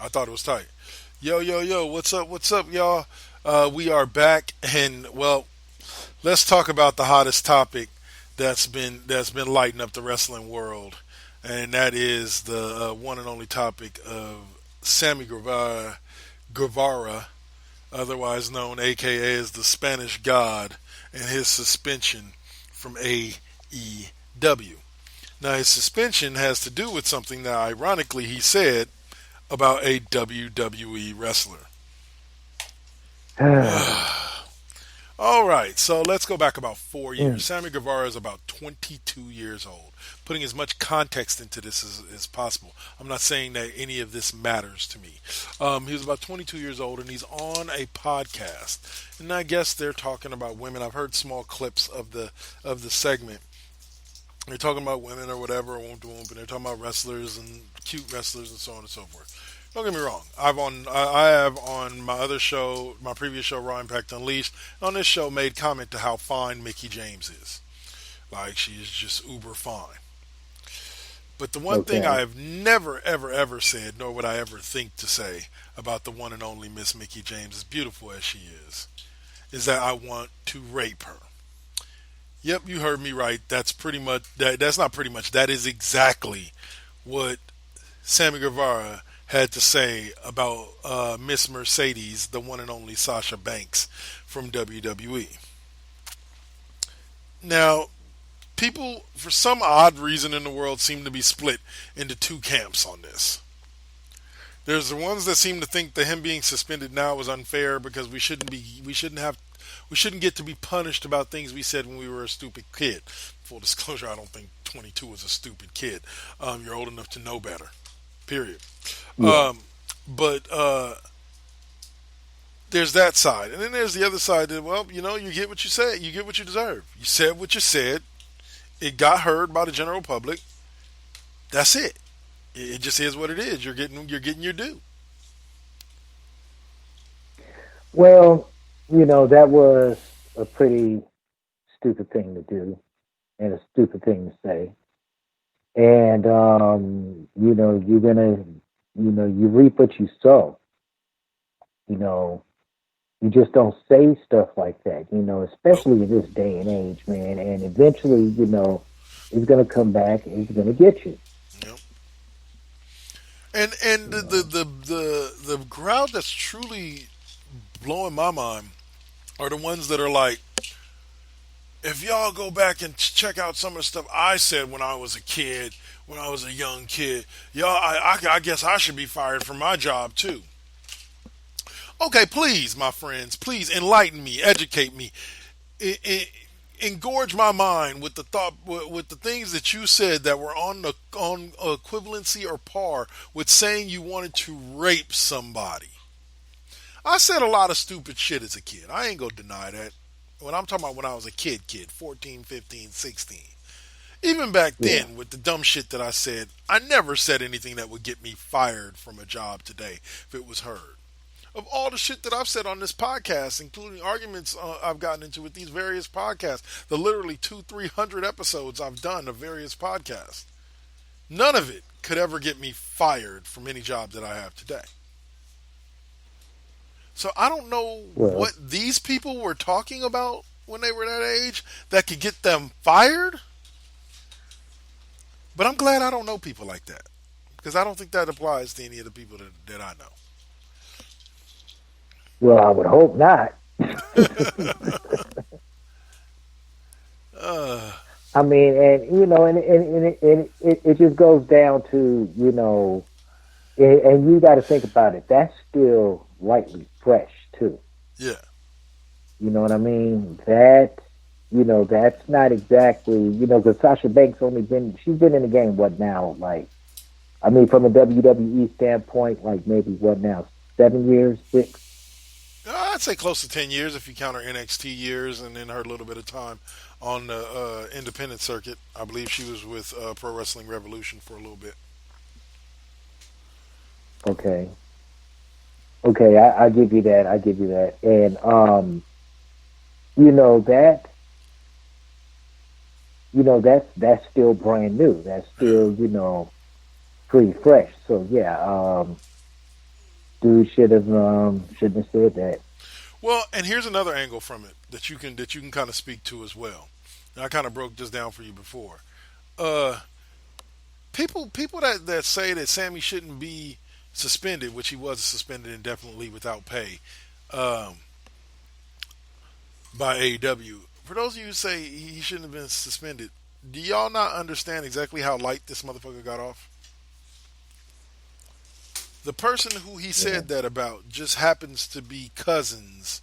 I thought it was tight. Yo, what's up, y'all? We are back, and well, let's talk about the hottest topic that's been lighting up the wrestling world, and that is the one and only topic of Sammy Guevara, otherwise known AKA as the Spanish God, and his suspension from AEW. Now, his suspension has to do with something that, ironically, he said about a WWE wrestler. All right, so let's go back about 4 years. Sammy Guevara is about 22 years old. Putting as much context into this as possible. I'm not saying that any of this matters to me. He was about 22 years old, and he's on a podcast. And I guess they're talking about women. I've heard small clips of the segment. They're talking about women or whatever, and they're talking about wrestlers and cute wrestlers and so on and so forth. Don't get me wrong. I have on my other show, my previous show, Raw Impact Unleashed, on this show made comment to how fine Mickie James is. Like, she is just uber fine. But the one thing I have never, ever, ever said, nor would I ever think to say about the one and only Miss Mickie James, as beautiful as she is that I want to rape her. Yep, you heard me right. That's pretty much, that's not pretty much, that is exactly what Sammy Guevara had to say about Miss Mercedes, the one and only Sasha Banks from WWE. Now, people, for some odd reason in the world, seem to be split into two camps on this. There's the ones that seem to think that him being suspended now is unfair because we shouldn't get to be punished about things we said when we were a stupid kid. Full disclosure, I don't think 22 is a stupid kid. You're old enough to know better. Period. Yeah. But there's that side. And then there's the other side that, well, you get what you said. You get what you deserve. You said what you said. It got heard by the general public. That's it. It just is what it is. You're getting your due. Well, that was a pretty stupid thing to do and a stupid thing to say. And, you're going to, you reap what you sow. You just don't say stuff like that, especially in this day and age, man. And eventually, it's going to come back and it's going to get you. Yep. And the crowd that's truly blowing my mind are the ones that are like, if y'all go back and check out some of the stuff I said when I was a kid, when I was a young kid, y'all, I guess I should be fired from my job too. Okay, please, my friends, please enlighten me, educate me, engorge my mind with the thought, with the things that you said that were on equivalency or par with saying you wanted to rape somebody. I said a lot of stupid shit as a kid. I ain't gonna deny that. When I'm talking about when I was a kid, 14, 15, 16. Even back then, with the dumb shit that I said, I never said anything that would get me fired from a job today if it was heard. Of all the shit that I've said on this podcast, including arguments I've gotten into with these various podcasts, the literally 200-300 episodes I've done of various podcasts, none of it could ever get me fired from any job that I have today. So I don't know what these people were talking about when they were that age that could get them fired. But I'm glad I don't know people like that, because I don't think that applies to any of the people that I know. Well, I would hope not. I mean, and it just goes down to, and you got to think about it. That's still lightly fresh too. Yeah. You know what I mean? That's not exactly, because Sasha Banks she's been in the game, what now? Like, I mean, from a WWE standpoint, like maybe what now? 7 years, 6? I'd say close to 10 years if you count her NXT years and then her little bit of time on the independent circuit. I believe she was with Pro Wrestling Revolution for a little bit. Okay, I give you that. And that's still brand new. That's still pretty fresh. So yeah, dude shouldn't have said that. Well, and here's another angle from it that you can kind of speak to as well. And I kind of broke this down for you before. People that say that Sammy shouldn't be suspended, which he was suspended indefinitely without pay by AEW For those of you who say he shouldn't have been suspended, do y'all not understand exactly how light this motherfucker got off? The person who he said that about just happens to be cousins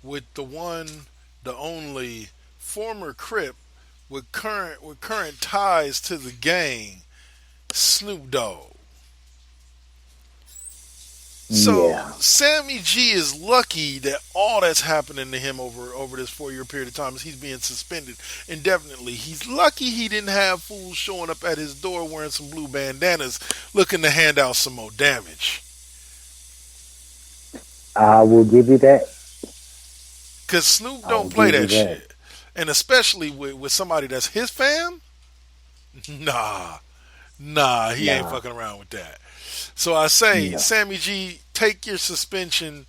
with the one, the only former Crip with current ties to the gang, Snoop Dogg. So Sammy G is lucky that all that's happening to him over this 4-year period of time is he's being suspended indefinitely. He's lucky he didn't have fools showing up at his door wearing some blue bandanas looking to hand out some more damage. I will give you that. Because Snoop don't play that shit. And especially with somebody that's his fam? Nah, he ain't fucking around with that. So I say, Sammy G, take your suspension,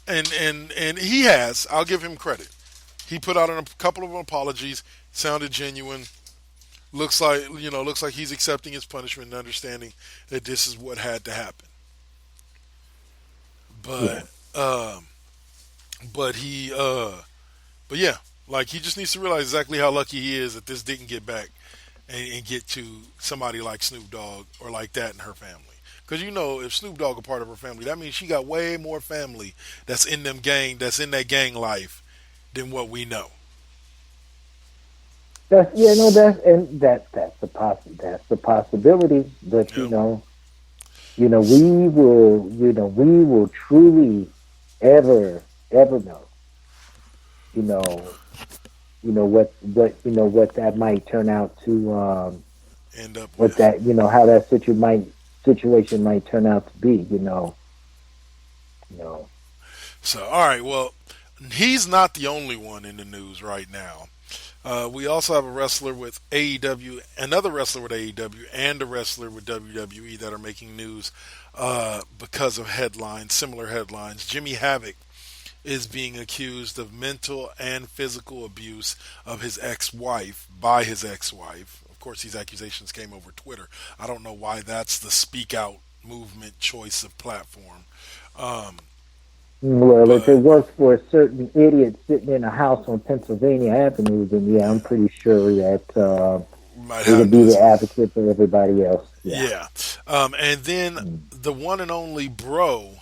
and he has. I'll give him credit. He put out a couple of apologies, sounded genuine. Looks like he's accepting his punishment and understanding that this is what had to happen. But he just needs to realize exactly how lucky he is that this didn't get back and get to somebody like Snoop Dogg or like that in her family. Because if Snoop Dogg a part of her family, that means she got way more family that's in that gang life than what we know. That's the possibility. But we will truly ever know. What that might turn out to end up with. That how that situation might turn out to be. So all right, well, he's not the only one in the news right now. We also have a wrestler with AEW, another wrestler with AEW, and a wrestler with WWE that are making news because of similar headlines. Jimmy Havoc is being accused of mental and physical abuse of his ex-wife by his ex-wife. Of course, these accusations came over Twitter. I don't know why that's the speak out movement choice of platform. If it works for a certain idiot sitting in a house on Pennsylvania Avenue, then I'm pretty sure that he would be the advocate for everybody else. Yeah. And then the one and only bro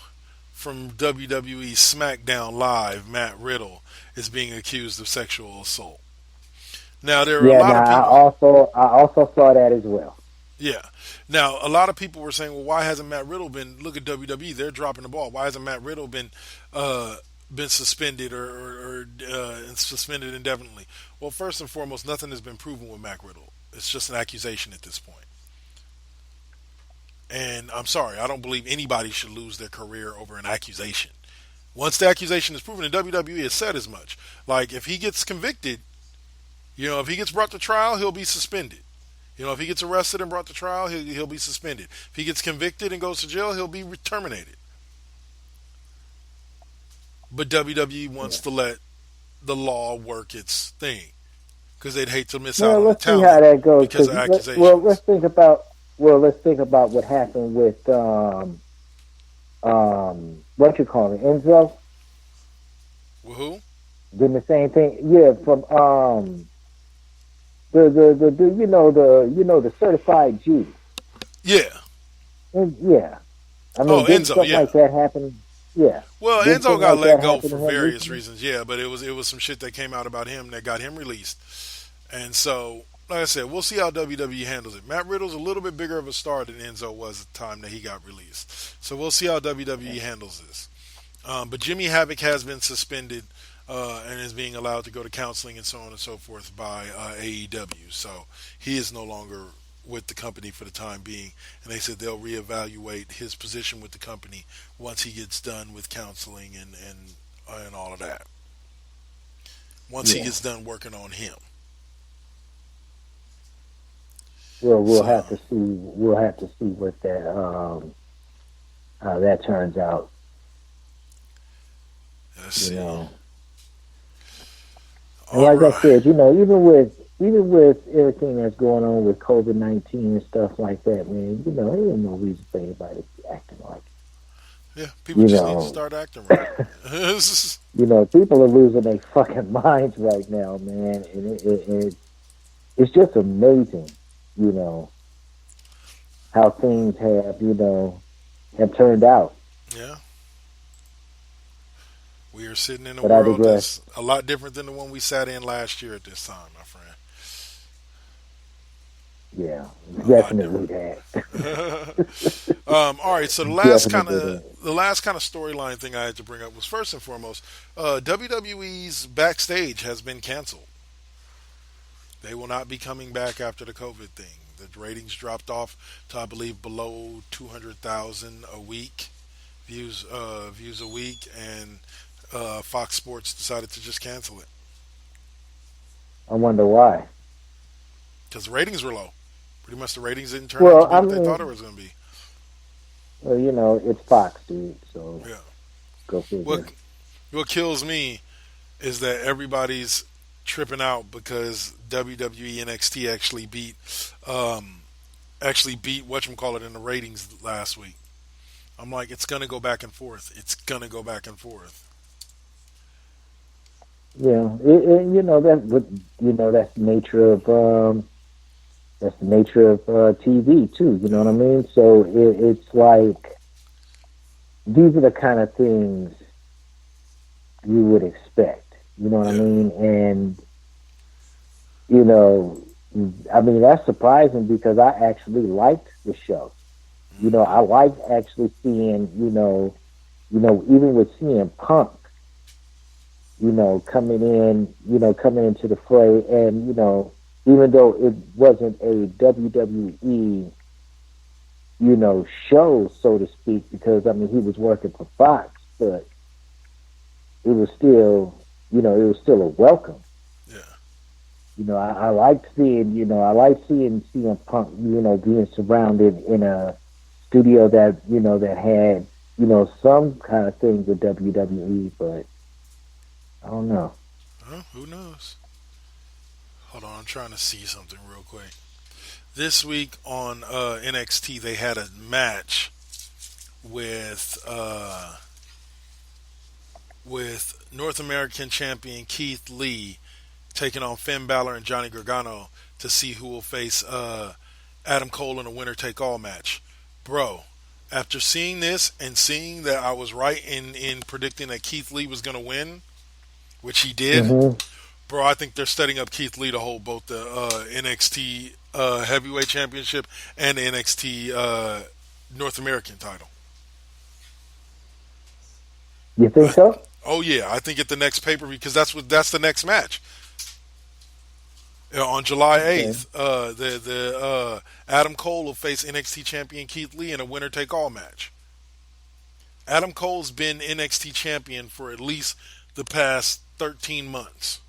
from WWE SmackDown Live, Matt Riddle, is being accused of sexual assault. Now there are a lot of people. I also saw that as well. Yeah. Now a lot of people were saying, well, why hasn't Matt Riddle been? Look at WWE; they're dropping the ball. Why hasn't Matt Riddle been suspended or suspended indefinitely? Well, first and foremost, nothing has been proven with Matt Riddle. It's just an accusation at this point. And I'm sorry, I don't believe anybody should lose their career over an accusation. Once the accusation is proven, and WWE has said as much. Like, if he gets convicted, if he gets brought to trial, he'll be suspended. If he gets arrested and brought to trial, he'll be suspended. If he gets convicted and goes to jail, he'll be terminated. But WWE wants to let the law work its thing because they'd hate to miss out on the talent. Let's see how that goes. Because of accusations. Let's think about what happened with what you call it, Enzo. With who? Doing the same thing. Yeah, from the certified G. Yeah. Yeah. I mean, Enzo, something like that happened. Yeah. Well, Enzo got let go for various reasons. Yeah, but it was some shit that came out about him that got him released. And so, like I said, we'll see how WWE handles it. Matt Riddle's a little bit bigger of a star than Enzo was at the time that he got released. So we'll see how WWE handles this. But Jimmy Havoc has been suspended and is being allowed to go to counseling and so on and so forth by AEW. So he is no longer with the company for the time being. And they said they'll reevaluate his position with the company once he gets done with counseling and all of that. Once he gets done working on him. Well, we'll have to see. We'll have to see what that how that turns out. Let's see. And like I said, even with everything that's going on with COVID-19 and stuff like that, man, ain't no reason for anybody to be acting like Yeah, people You just need to know, start acting right. people are losing their fucking minds right now, man, and it's just amazing, you know, how things have turned out. Yeah, we are sitting in a But I world digress. that's a lot different than the one we sat in last year at this time, my friend. Yeah, A lot definitely different. that. All right, so the Definitely that. last kind of storyline thing I had to bring up was first and foremost, WWE's backstage has been canceled. They will not be coming back after the COVID thing. The ratings dropped off to, I believe, below 200,000 a week views a week, and Fox Sports decided to just cancel it I wonder why. because the ratings were low. Pretty much, the ratings didn't turn out to Well, be I what they thought it mean, was going to be. it's Fox, dude. So Yeah. go What figure. what kills me is that everybody's tripping out because WWE NXT actually beat whatchamacallit in the ratings last week. I'm like, it's gonna go back and forth. It's gonna go back and forth. Yeah, that's the nature of TV too. You know what I mean? So it's like these are the kind of things you would expect. You know what I Yeah. mean? And you know, I mean that's surprising because I actually liked the show. I liked actually seeing, even with CM Punk, coming into the fray, and even though it wasn't a WWE, show, so to speak, because I mean he was working for Fox, but it was still, a welcome. Yeah. I liked seeing CM Punk, being surrounded in a studio that had, some kind of things with WWE, but I don't know. Who knows? Hold on, I'm trying to see something real quick. This week on NXT, they had a match with North American champion Keith Lee taking on Finn Balor and Johnny Gargano to see who will face Adam Cole in a winner take all match. Bro, after seeing this and seeing that I was right in predicting that Keith Lee was going to win, which he did, Mm-hmm. bro, I think they're setting up Keith Lee to hold both the NXT Heavyweight Championship and the NXT North American title. You think so? Oh yeah, I think at the next paper because that's the next match. On July Okay. 8th, the Adam Cole will face NXT champion Keith Lee in a winner take all match. Adam Cole's been NXT champion for at least the past 13 months.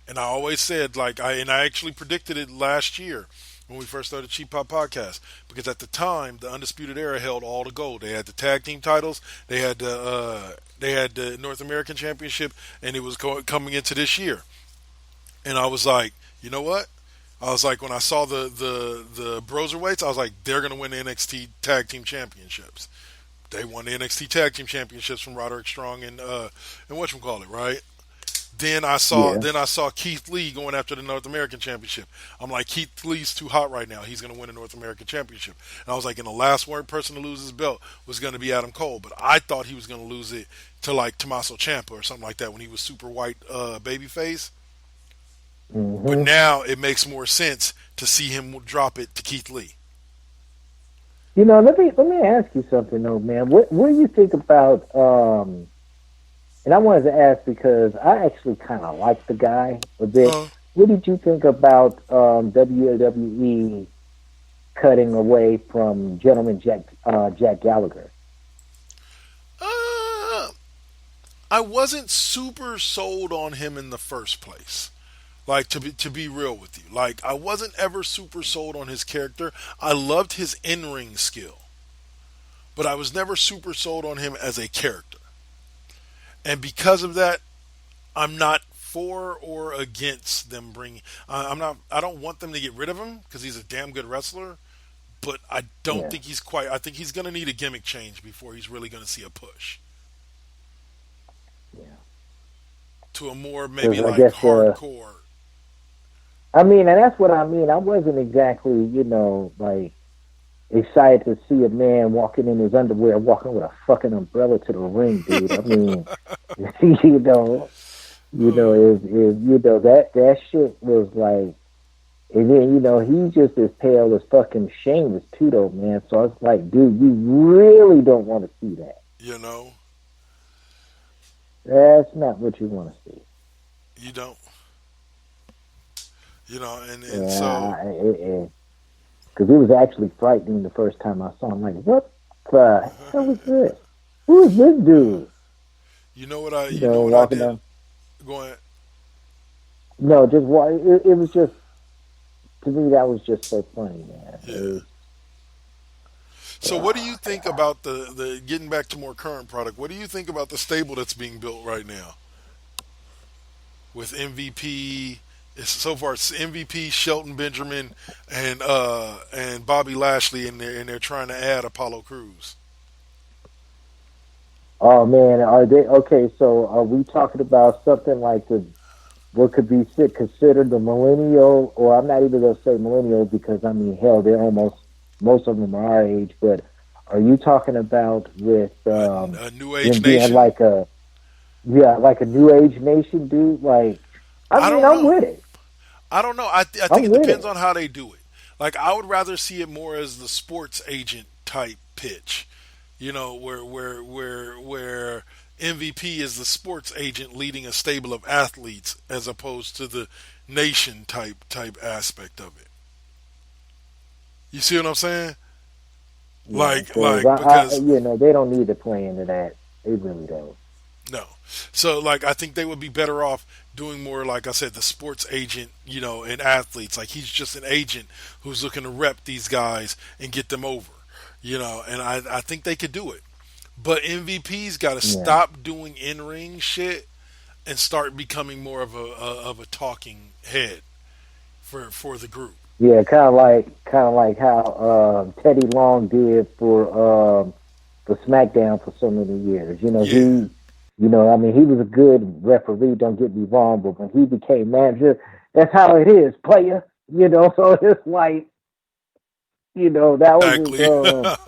And I always said, I actually predicted it last year when we first started Cheap Pop Podcast, because at the time the Undisputed Era held all the gold. They had the tag team titles, they had the North American Championship, and it was coming into this year. And I was like, you know what? I was like, when I saw the Broserweights, I was like, they're gonna win the NXT Tag Team Championships. They won the NXT Tag Team Championships from Roderick Strong and whatchamacallit, right? Yeah. Then I saw Keith Lee going after the North American Championship. I'm like, Keith Lee's too hot right now. He's going to win the North American Championship. And I was like, and the last person to lose his belt was going to be Adam Cole. But I thought he was going to lose it to Tommaso Ciampa or something like that when he was super white babyface. But Mm-hmm. now it makes more sense to see him drop it to Keith Lee. Let me ask you something though, man. What do you think about? And I wanted to ask because I actually kind of like the guy a bit. What did you think about WWE cutting away from Gentleman Jack Gallagher? I wasn't super sold on him in the first place. To be real with you, I wasn't ever super sold on his character. I loved his in-ring skill, but I was never super sold on him as a character. And because of that, I'm not for or against them bringing. I'm not. I don't want them to get rid of him because he's a damn good wrestler. but I don't Yeah. think he's quite. I think he's going to need a gimmick change before he's really going to see a push Yeah. to a more maybe Because I like guess, hardcore. I mean, and that's what I mean. I wasn't exactly, like excited to see a man walking in his underwear, walking with a fucking umbrella to the ring, dude. I mean, that shit was like, and then he's just as pale as fucking Sheamus too, though, man. So it's like, dude, you really don't want to see that. You know, That's not what you want to see. you don't. And Yeah, so because it was actually frightening the first time I saw him. Like, what the hell is this? Who is this dude? you know what I did. Down. Go ahead. No, just it was just, to me, that was just so funny, man. Yeah. So what do you think about the getting back to more current product? What do you think about the stable that's being built right now with MVP? So far, it's MVP, Shelton Benjamin, and Bobby Lashley, and they're trying to add Apollo Crews. Oh man, are they okay? So are we talking about something like what could be considered the millennial, or I'm not even going to say millennial because I mean, hell, they're most of them are our age. But are you talking about with a New Age them being Nation? like a New Age Nation, dude? Like, I mean, I'm with it. I don't know. I think it depends on how they do it. Like, I would rather see it more as the sports agent type pitch, where MVP is the sports agent leading a stable of athletes as opposed to the nation type aspect of it. You see what I'm saying? Yeah, Because they don't need to play into that. They really don't. No. So, I think they would be better off doing more, like I said, the sports agent, and athletes. Like, he's just an agent who's looking to rep these guys and get them over, and I think they could do it. But MVP's got to stop doing in-ring shit and start becoming more of a talking head for the group. Yeah, kind of like how Teddy Long did for SmackDown for so many years. I mean, he was a good referee, don't get me wrong, but when he became manager, that's how it is, player. So it's like, that was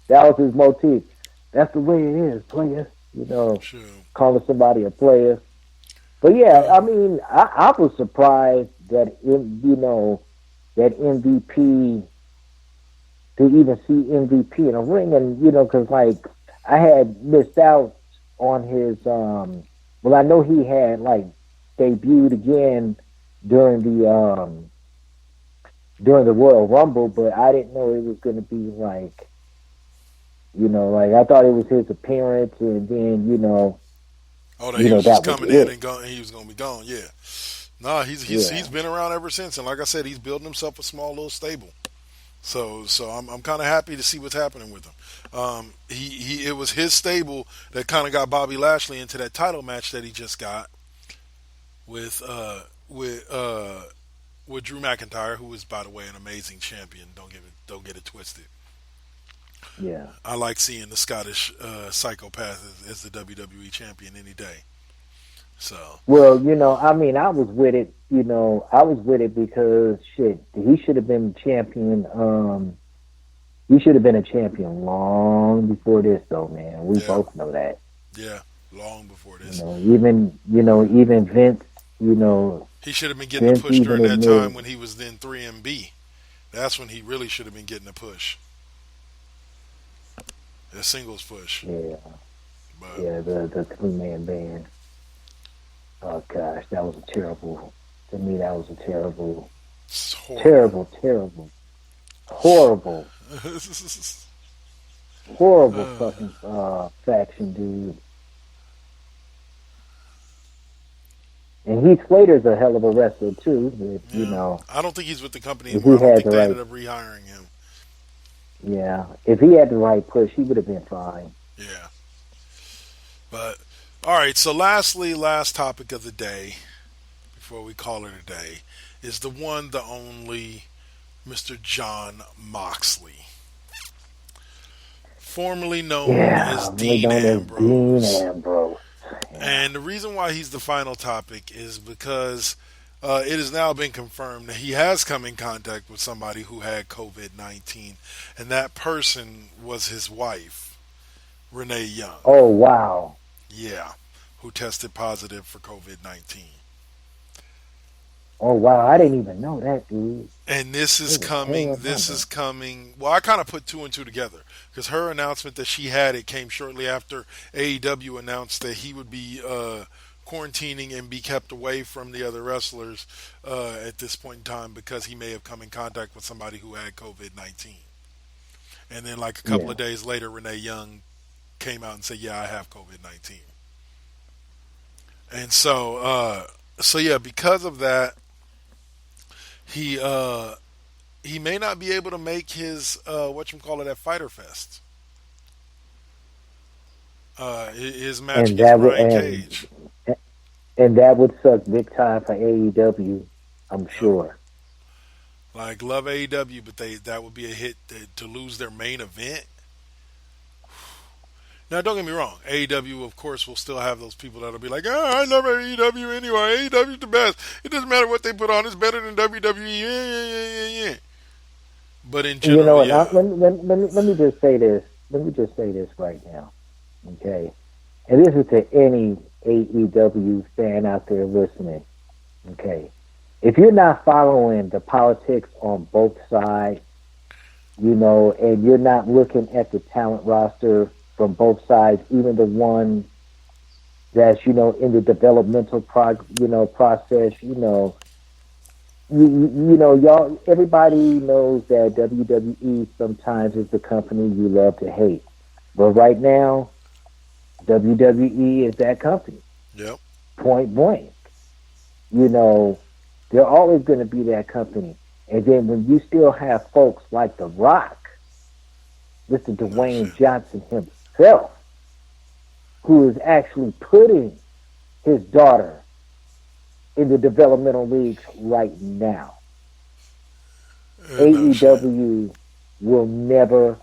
that was his motif. That's the way it is, player. Sure. Calling somebody a player. But yeah, I mean, I was surprised that that MVP, to even see MVP in a ring, and because like I had missed out on his. Well, I know he had like debuted again during the Royal Rumble, but I didn't know it was going to be like, like I thought it was his appearance, and then that he was just coming in and he was going to be gone. Yeah, no, he's been around ever since, and like I said, he's building himself a small little stable. So I'm kind of happy to see what's happening with him. It was his stable that kind of got Bobby Lashley into that title match that he just got with Drew McIntyre, who is, by the way, an amazing champion. Don't get it twisted. Yeah, I like seeing the Scottish psychopath as the WWE champion any day. So, well, I mean, I was with it. I was with it because shit, he should have been champion. He should have been a champion long before this, though, man. We both know that. Yeah, long before this. Even Vince. He should have been getting a push during that time when he was then 3MB. That's when he really should have been getting a push. A singles push. Yeah. But, the 3-man band. Oh gosh, that was a terrible. To me, that was a terrible, horrible fucking faction, dude. And Heath Slater's a hell of a wrestler too. But, I don't think he's with the company anymore. I don't think they ended up rehiring him. Yeah, if he had the right push, he would have been fine. Yeah. But, all right, so last topic of the day, before we call it a day, is the one, the only, Mr. John Moxley, formerly known as Yeah, really Dean known as Dean Ambrose. Ambrose. Yeah. And the reason why he's the final topic is because it has now been confirmed that he has come in contact with somebody who had COVID-19, and that person was his wife, Renee Young. Oh, wow. Yeah, who tested positive for COVID-19. Oh, wow. I didn't even know that, dude. And this is Who the coming. hell This knows is coming. Well, I kind of put two and two together because her announcement that she had it came shortly after AEW announced that he would be quarantining and be kept away from the other wrestlers at this point in time because he may have come in contact with somebody who had COVID-19. And then, like a couple of days later, Renee Young came out and said, "Yeah, I have COVID-19." And so yeah, because of that, he may not be able to make his whatchamacallit at Fighter Fest. His match And against Brian Cage. And that would suck big time for AEW, I'm sure. Like, love AEW, but that would be a hit to lose their main event. Now, don't get me wrong. AEW, of course, will still have those people that'll be like, I love AEW anyway. AEW's the best. It doesn't matter what they put on. It's better than WWE. Yeah. But in general, You know, yeah. let me just say this. Let me just say this right now, okay? And this is to any AEW fan out there listening, okay? If you're not following the politics on both sides, you know, and you're not looking at the talent roster from both sides, even the one that's, you know, in the developmental process, you know, y'all, everybody knows that WWE sometimes is the company you love to hate. But right now, WWE is that company. Yep. Point blank. You know, they're always going to be that company. And then when you still have folks like The Rock, Mr. Dwayne Johnson himself, who is actually putting his daughter in the developmental leagues right now. AEW will never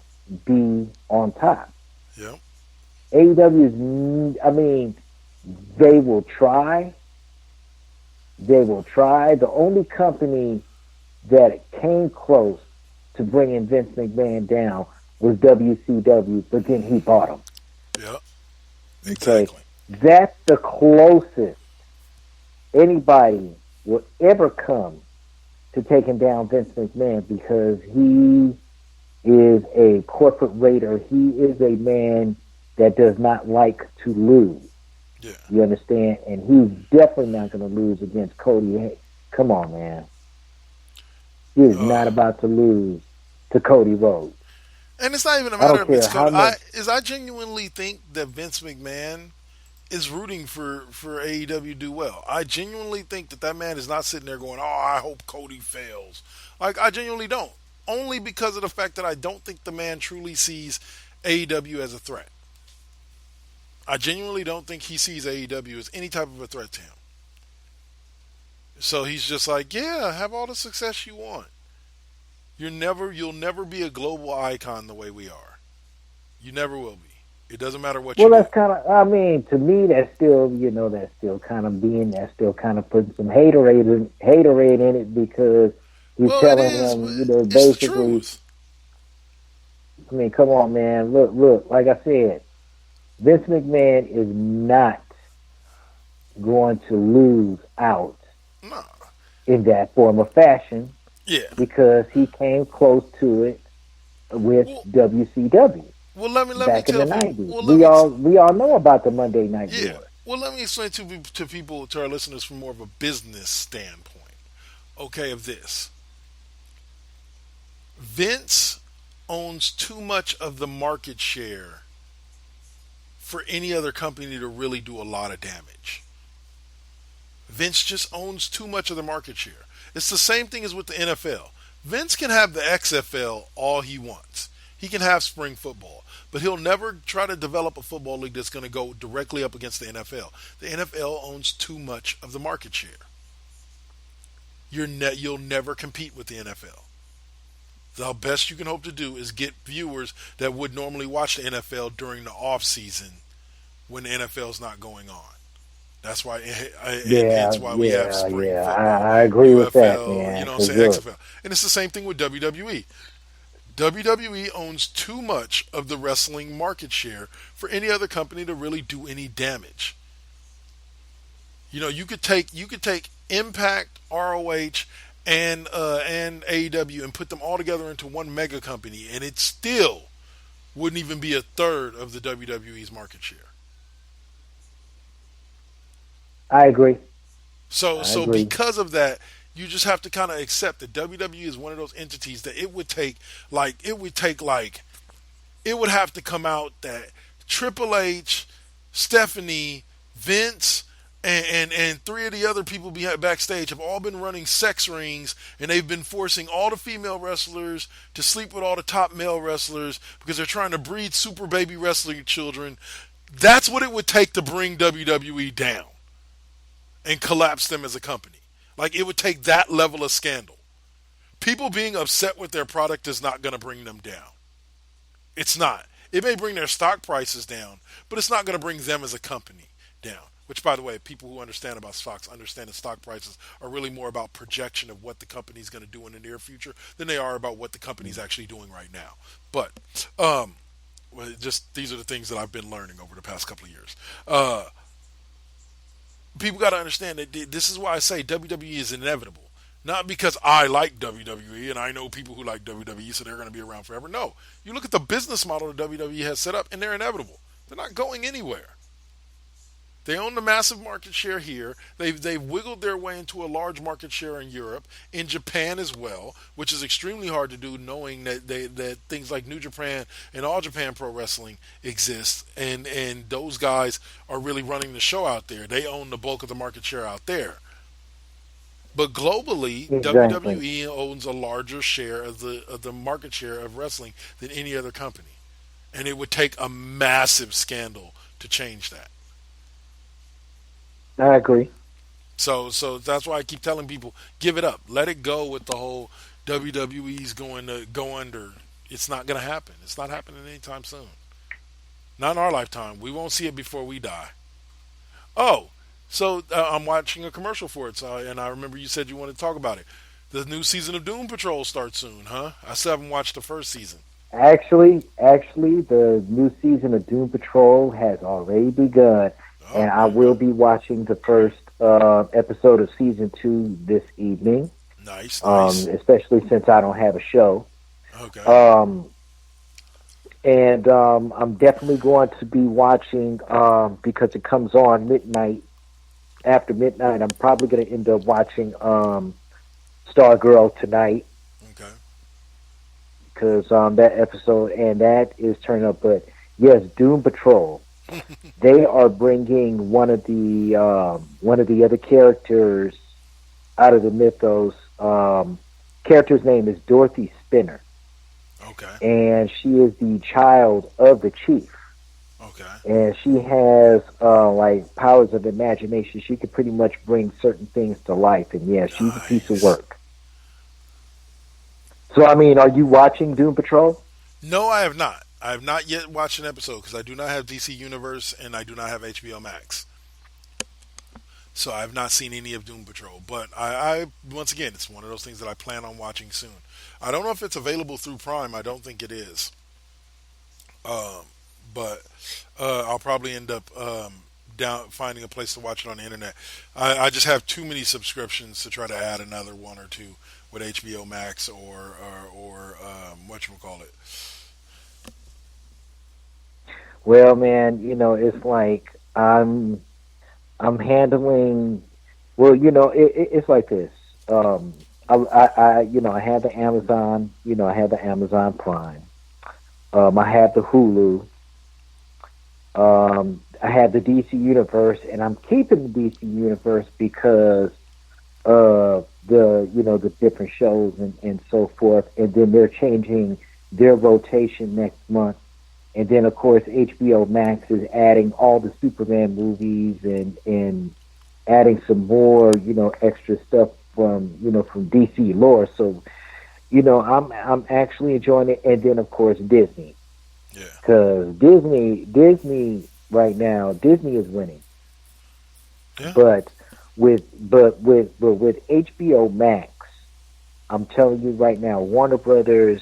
be on top. Yep. AEW is, I mean, they will try. They will try. The only company that came close to bringing Vince McMahon down was WCW, but then he bought him. Yep. Exactly. Okay? That's the closest anybody will ever come to taking down Vince McMahon, because he is a corporate raider. He is a man that does not like to lose. Yeah. You understand? And he's definitely not going to lose against Cody. Hey, come on, man. He is not about to lose to Cody Rhodes. And it's not even a matter of it's Cody. much. I genuinely think that Vince McMahon is rooting for AEW to do well. I genuinely think that man is not sitting there going, "Oh, I hope Cody fails." Like, I genuinely don't. Only because of the fact that I don't think the man truly sees AEW as a threat. I genuinely don't think he sees AEW as any type of a threat to him. So he's just like, yeah, have all the success you want. You'll never be a global icon the way we are. You never will be. It doesn't matter what you do. Well, that's kind of, I mean, to me, that's still, you know, that's still kind of putting some haterade in it, because he's telling him, you know, basically, I mean, come on, man. Look, like I said, Vince McMahon is not going to lose out in that form of fashion. Yeah. Because he came close to it with WCW. Well, let me back in tell the people. 90s. We all know about the Monday Night War. Well, let me explain to people, to our listeners, from more of a business standpoint. Okay, of this. Vince owns too much of the market share for any other company to really do a lot of damage. Vince just owns too much of the market share. It's the same thing as with the NFL. Vince can have the XFL all he wants. He can have spring football, but he'll never try to develop a football league that's going to go directly up against the NFL. The NFL owns too much of the market share. You'll never compete with the NFL. the best you can hope to do is get viewers that would normally watch the NFL during the off season when the NFL is not going on. That's why, and Yeah, hence why we have yeah, spring yeah. football, I agree with that, UFL, you man. know what I'm Because saying, look, XFL. And it's the same thing with WWE. WWE owns too much of the wrestling market share for any other company to really do any damage. You know, you could take Impact, ROH, and AEW and put them all together into one mega company, and it still wouldn't even be a third of the WWE's market share. I agree. So because of that, you just have to kind of accept that WWE is one of those entities that it would have to come out that Triple H, Stephanie, Vince, and three of the other people backstage have all been running sex rings, and they've been forcing all the female wrestlers to sleep with all the top male wrestlers because they're trying to breed super baby wrestling children. That's what it would take to bring WWE down and collapse them as a company. Like, it would take that level of scandal. People being upset with their product is not going to bring them down. It's not. It may bring their stock prices down, but it's not going to bring them as a company down. Which, by the way, people who understand about stocks understand that stock prices are really more about projection of what the company's going to do in the near future than they are about what the company's actually doing right now. But just these are the things that I've been learning over the past couple of years. People got to understand that this is why I say WWE is inevitable. Not because I like WWE and I know people who like WWE, so they're going to be around forever. No, you look at the business model that WWE has set up, and they're inevitable. They're not going anywhere. They own the massive market share here. They've wiggled their way into a large market share in Europe, in Japan as well, which is extremely hard to do, knowing that things like New Japan and All Japan Pro Wrestling exist, and those guys are really running the show out there. They own the bulk of the market share out there. But globally, exactly. WWE owns a larger share of the market share of wrestling than any other company, and it would take a massive scandal to change that. I agree. So that's why I keep telling people, give it up. Let it go with the whole WWE's going to go under. It's not going to happen. It's not happening anytime soon. Not in our lifetime. We won't see it before we die. Oh, so I'm watching a commercial for it, and I remember you said you wanted to talk about it. The new season of Doom Patrol starts soon, huh? I still haven't watched the first season. Actually, the new season of Doom Patrol has already begun. And I will be watching the first episode of season 2 this evening. Nice. Especially since I don't have a show. Okay. And I'm definitely going to be watching because it comes on midnight. After midnight, I'm probably going to end up watching Stargirl tonight. Okay. Because that episode, and that is turning up. But yes, Doom Patrol. They are bringing one of the other characters out of the mythos. Character's name is Dorothy Spinner. Okay. And she is the child of the chief. Okay. And she has like powers of imagination. She could pretty much bring certain things to life. And yeah, she's a piece of work. So I mean, are you watching Doom Patrol? No, I have not. I have not yet watched an episode because I do not have DC Universe and I do not have HBO Max. So I have not seen any of Doom Patrol. But I once again, it's one of those things that I plan on watching soon. I don't know if it's available through Prime. I don't think it is. But I'll probably end up finding a place to watch it on the internet. I just have too many subscriptions to try to add another one or two with HBO Max or whatchamacallit. Well, man, it's like I'm handling. Well, it's like this. I have the Amazon. I have the Amazon Prime. I have the Hulu. I have the DC Universe, and I'm keeping the DC Universe because of the different shows and so forth. And then they're changing their rotation next month. And then, of course, HBO Max is adding all the Superman movies and adding some more, extra stuff from DC lore. So I'm actually enjoying it, and then of course Disney, Yeah. because Disney right now, Disney is winning, Yeah. but with HBO Max, I'm telling you right now, Warner Brothers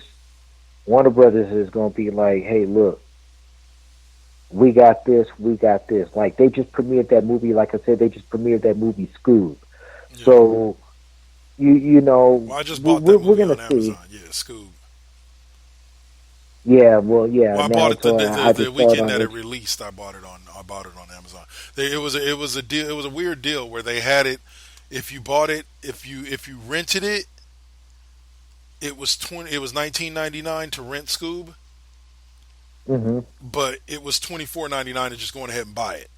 is going to be like, hey, look, we got this, we got this. Like they just premiered that movie. Like I said, they just premiered that movie Scoob. Yeah. So Well, I just bought that we're movie gonna on see. Amazon. Yeah, Scoob. Yeah, well, yeah. Well, I Now bought it it's on. I the just saw it weekend on that it H. released. I bought it on Amazon. It was a deal. It was a weird deal where they had it. If you bought it, if you rented it, it was 20. It was 19.99 to rent Scoob, Mm-hmm. but it was 24.99 to just go ahead and buy it.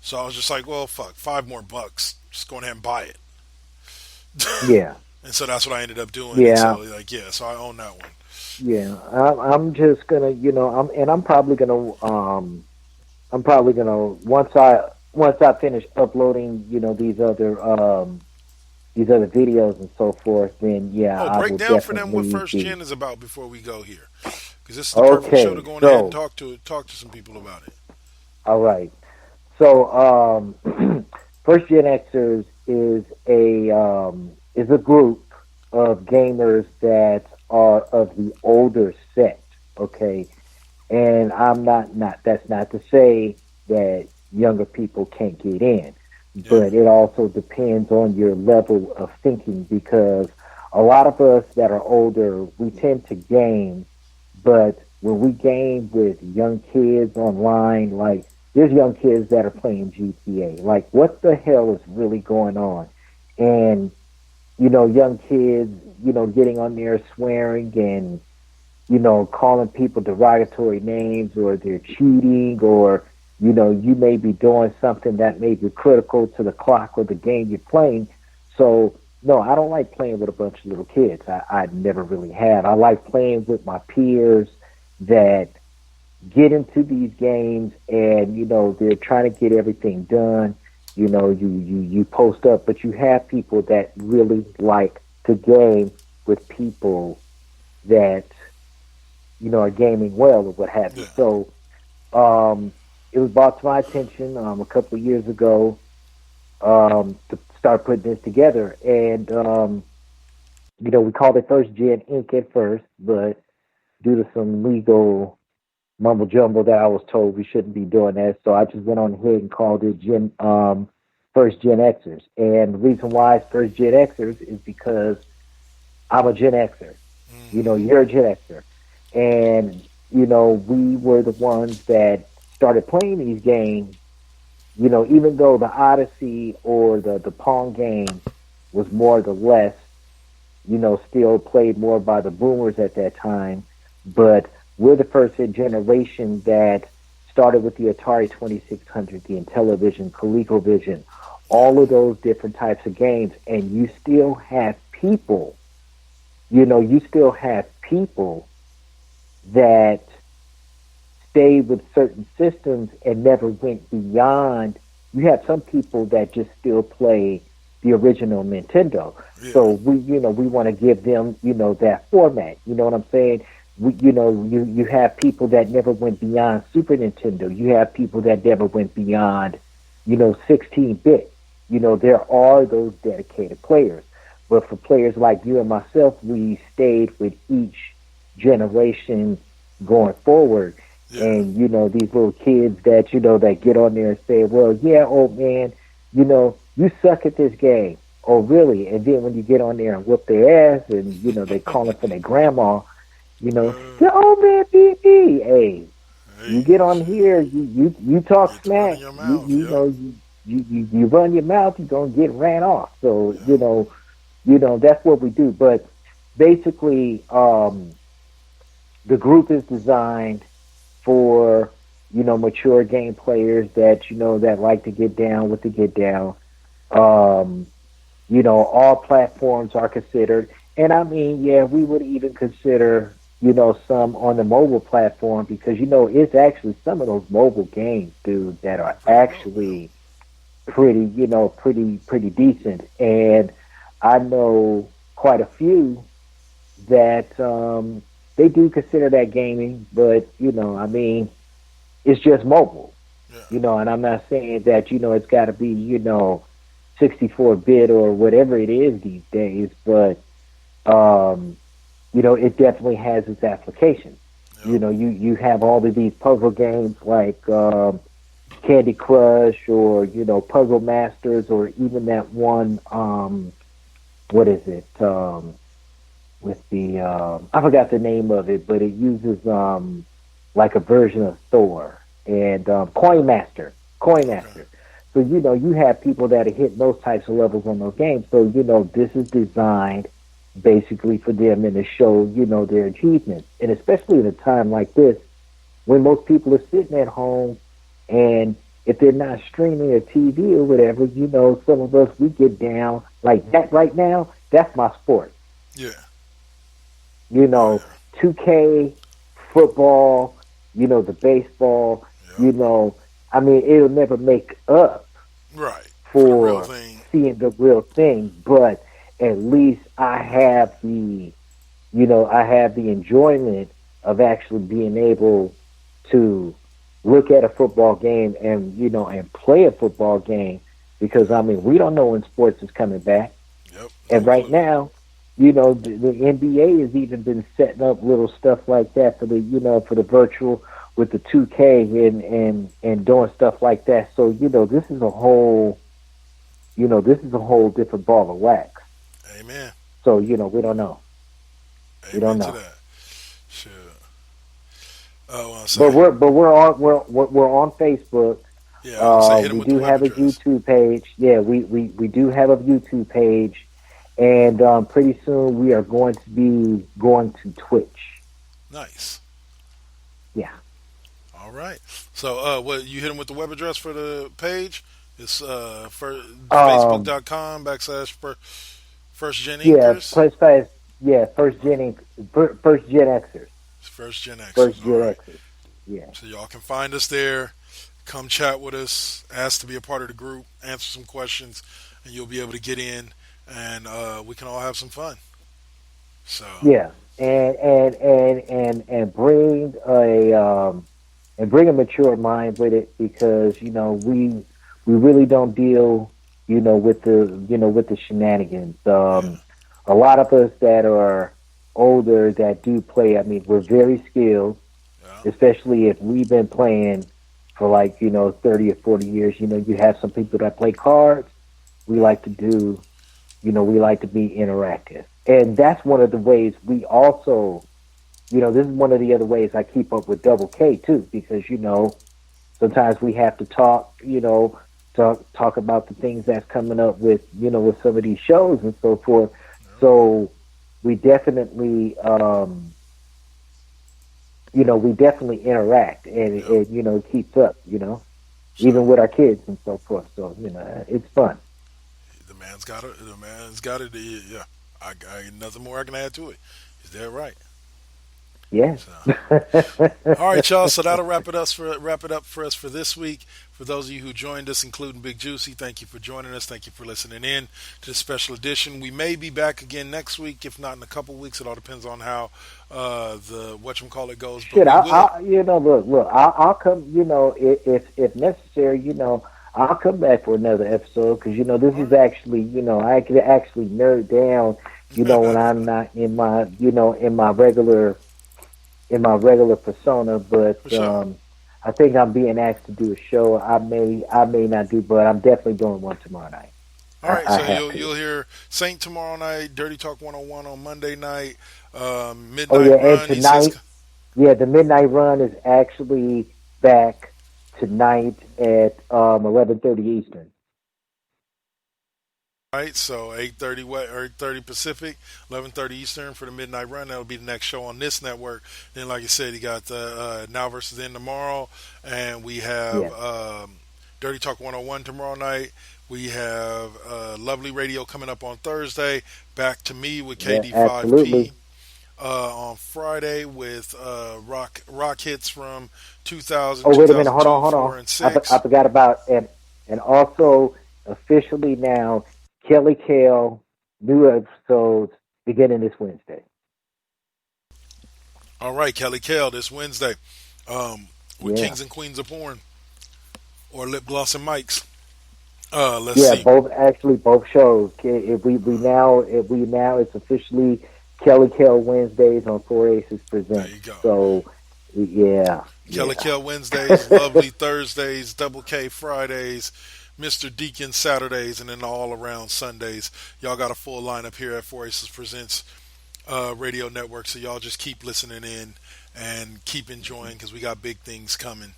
So I was just like, well, fuck, $5 more, just go ahead and buy it. Yeah, And so that's what I ended up doing. And yeah, so so I own that one. yeah. I'm just gonna, I'm probably gonna once I finish uploading, these other videos and so forth, then yeah, Oh, I break will down for them what definitely First be. Gen is about before we go here, because this is the perfect show to Okay, go on ahead and so talk to some people about it. all right. So, First Gen Xers is a group of gamers that are of the older set. Okay, and I'm not. That's not to say that younger people can't get in, Yeah, but it also depends on your level of thinking, because a lot of us that are older, we tend to game, but when we game with young kids online, like there's young kids that are playing GTA. Like, what the hell is really going on? And young kids, getting on there swearing and calling people derogatory names, or they're cheating, or you may be doing something that may be critical to the clock or the game you're playing. So no, I don't like playing with a bunch of little kids. I never really have. I like playing with my peers that get into these games, and they're trying to get everything done. You post up, but you have people that really like to game with people that are gaming well, or what have you. yeah, So it was brought to my attention a couple of years ago, to start putting this together, and we called it First Gen Inc. at first, but due to some legal mumble jumble that I was told we shouldn't be doing that, so I just went on ahead and called it First Gen Xers. And the reason why it's First Gen Xers is because I'm a Gen Xer. mm-hmm. You're a Gen Xer, and we were the ones that started playing these games. Even though the Odyssey or the Pong game was more or less, still played more by the boomers at that time, but we're the first generation that started with the Atari 2600, the Intellivision, ColecoVision, all of those different types of games, and you still have people, that stayed with certain systems and never went beyond. You have some people that just still play the original Nintendo. Yeah, So we want to give them, that format. You know what I'm saying? You have people that never went beyond Super Nintendo. You have people that never went beyond, 16-bit. There are those dedicated players. But for players like you and myself, we stayed with each generation going forward. yeah, And, these little kids that, that get on there and say, well, yeah, old man, you suck at this game. Oh, really? And then when you get on there and whoop their ass, and, they calling for their grandma, the old man beat me. Hey, you hey, get on shit, here, you talk get to running smack, your you mouth. you Yep. know you run your mouth, you're gonna get ran off. So Yeah. that's what we do. But basically, the group is designed for mature game players that that like to get down with the get down. Um, all platforms are considered, and I mean, yeah, we would even consider some on the mobile platform, because it's actually some of those mobile games, dude, that are Pretty dope. Yep. actually pretty decent. And I know quite a few that they do consider that gaming, but I mean, it's just mobile. Yeah. And I'm not saying that it's got to be 64-bit or whatever it is these days, but it definitely has its application. Yep. You have all of these puzzle games like Candy Crush or Puzzle Masters, or even that one what is it with the I forgot the name of it, but it uses like a version of Thor and Coin Master. Okay. So you have people that are hitting those types of levels on those games. So this is designed basically for them and to show their achievements, and especially at a time like this when most people are sitting at home, and if they're not streaming a TV or whatever, some of us, we get down like that right now. That's my sport. Yeah. 2K, football, the baseball, Yeah. I mean, it'll never make up Right. For the real for thing. seeing the real thing, but at least I have the enjoyment of actually being able to look at a football game and and play a football game, because I mean, we don't know when sports is coming back. Yep. And right now, the NBA has even been setting up little stuff like that for the virtual with the 2K and doing stuff like that. So this is a whole different ball of wax. Amen. So we don't know. Amen We don't to know. that. Sure. Well, But we're on Facebook. yeah, I'll say hit 'em We with do the have a web address. YouTube page. Yeah, we do have a YouTube page, and pretty soon we are going to be going to Twitch. Nice. Yeah. All right. So, what you hit them with the web address for the page? It's for facebook.com / First Gen Yeah, Inkers. First Gen Xers. First Gen First Xers. Gen All right. Xers. Yeah. So y'all can find us there. Come chat with us. Ask to be a part of the group. Answer some questions, and you'll be able to get in, and we can all have some fun. So Yeah. And bring a mature mind with it, because we really don't deal with the shenanigans. A lot of us that are older that do play, I mean, we're very skilled, yeah, especially if we've been playing for 30 or 40 years. You have some people that play cards. We like to do, we like to be interactive. And that's one of the ways we also, this is one of the other ways I keep up with Double K too, because, sometimes we have to talk, talk about the things that's coming up with, with some of these shows and so forth. So we definitely, we definitely interact, and it keeps up, even with our kids and so forth. So, it's fun. the man's got it. The man's got it. Yeah, I nothing more I can add to it. Is that right? Yeah. So. All right, y'all. So that'll wrap it up for us for this week. For those of you who joined us, including Big Juicy, thank you for joining us. Thank you for listening in to this special edition. We may be back again next week, if not in a couple weeks. It all depends on how the whatchamacallit goes. Shit, look, I'll come. If necessary, I'll come back for another episode, because this is actually, I could actually nerd down, when I'm not in my, in my regular persona. But sure. I think I'm being asked to do a show. I may not do, but I'm definitely doing one tomorrow night. All right, so you'll hear Saint tomorrow night, Dirty Talk 101 on Monday night, Midnight Run. And tonight, the Midnight Run is actually back tonight at 11:30 Eastern. Right, so 8:30 or 8:30 Pacific, 11:30 Eastern for the Midnight Run. That'll be the next show on this network. Then, like you said, you got the Now versus Then tomorrow, and we have Dirty Talk 101 tomorrow night. We have Lovely Radio coming up on Thursday. Back to Me with KD5P on Friday with rock hits from 2000, wait a minute, hold 4, on. and 6. I forgot about and also officially now, Kelly Kale, new episodes beginning this Wednesday. All right, Kelly Kale this Wednesday with Yeah. Kings and Queens of Porn or Lip Gloss and Mics. Let's Yeah, see. both shows. If we now it's officially Kelly Kell Wednesdays on Four Aces There Presents. you go. So yeah, Kelly yeah. Kell Wednesdays, Lovely Thursdays, Double K Fridays, Mr. Deacon Saturdays, and then all around Sundays. Y'all got a full lineup here at Four Aces Presents Radio Network, so y'all just keep listening in and keep enjoying because we got big things coming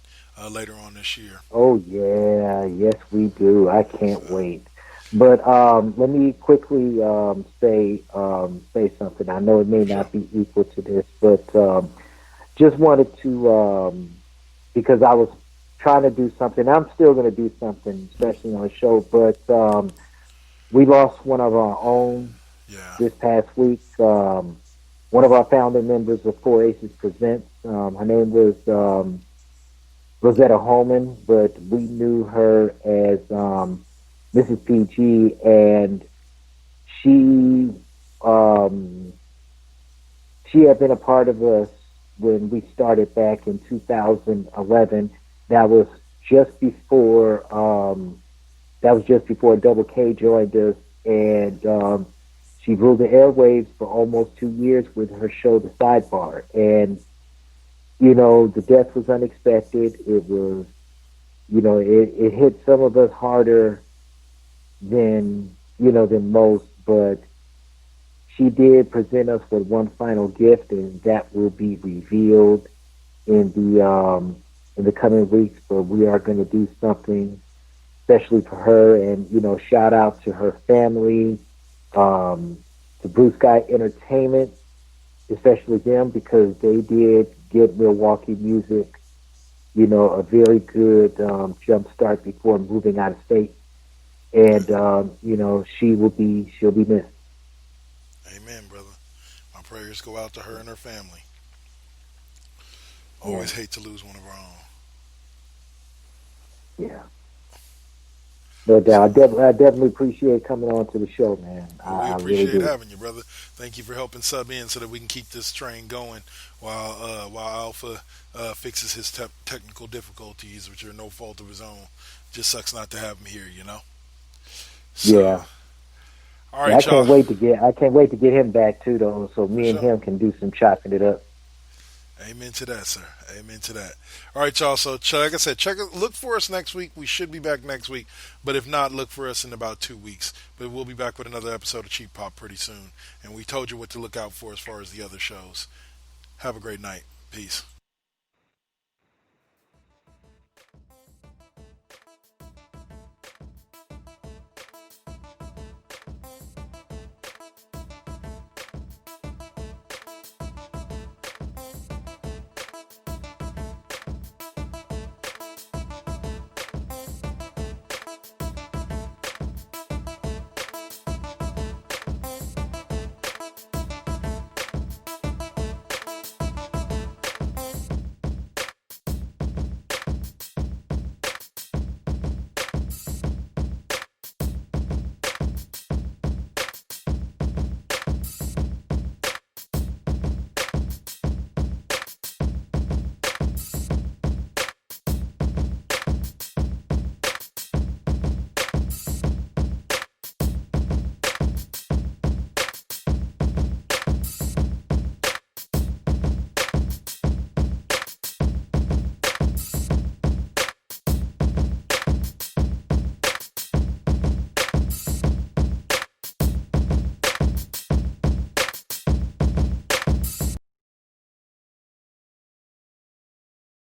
later on this year. Oh yeah, yes we do. I can't So, wait. But let me quickly say something. I know it may sure. not be equal to this, but just wanted to because I was trying to do something. I'm still going to do something, especially on the show. But we lost one of our own Yeah. this past week. One of our founding members of Four Aces Presents. Her name was Rosetta Holman, but we knew her as Mrs. PG, and she um, she had been a part of us when we started back in 2011. That was just before Double K joined us, and she ruled the airwaves for almost 2 years with her show, The Sidebar. And the death was unexpected. It was, it hit some of us harder than most, but she did present us with one final gift, and that will be revealed in the coming weeks. But we are going to do something especially for her, and shout out to her family, to Blue Sky Entertainment, especially them, because they did give Milwaukee music, a very good jump start before moving out of state. And she'll be missed. Amen, brother. My prayers go out to her and her family. Yeah, Always hate to lose one of our own. yeah. But So, I definitely appreciate coming on to the show, man. well, we I really appreciate do. having you, brother. Thank you for helping sub in so that we can keep this train going while Alpha fixes his technical difficulties, which are no fault of his own. Just sucks not to have him here. So, Yeah. all Yeah, right, y'all. I can't wait to get him back too, though, so For me and sure. him can do some chopping it up. Amen to that, sir. Amen to that. All right, y'all. So, like I said, look for us next week. We should be back next week, but if not, look for us in about 2 weeks. But we'll be back with another episode of Cheap Pop pretty soon. And we told you what to look out for as far as the other shows. Have a great night. Peace.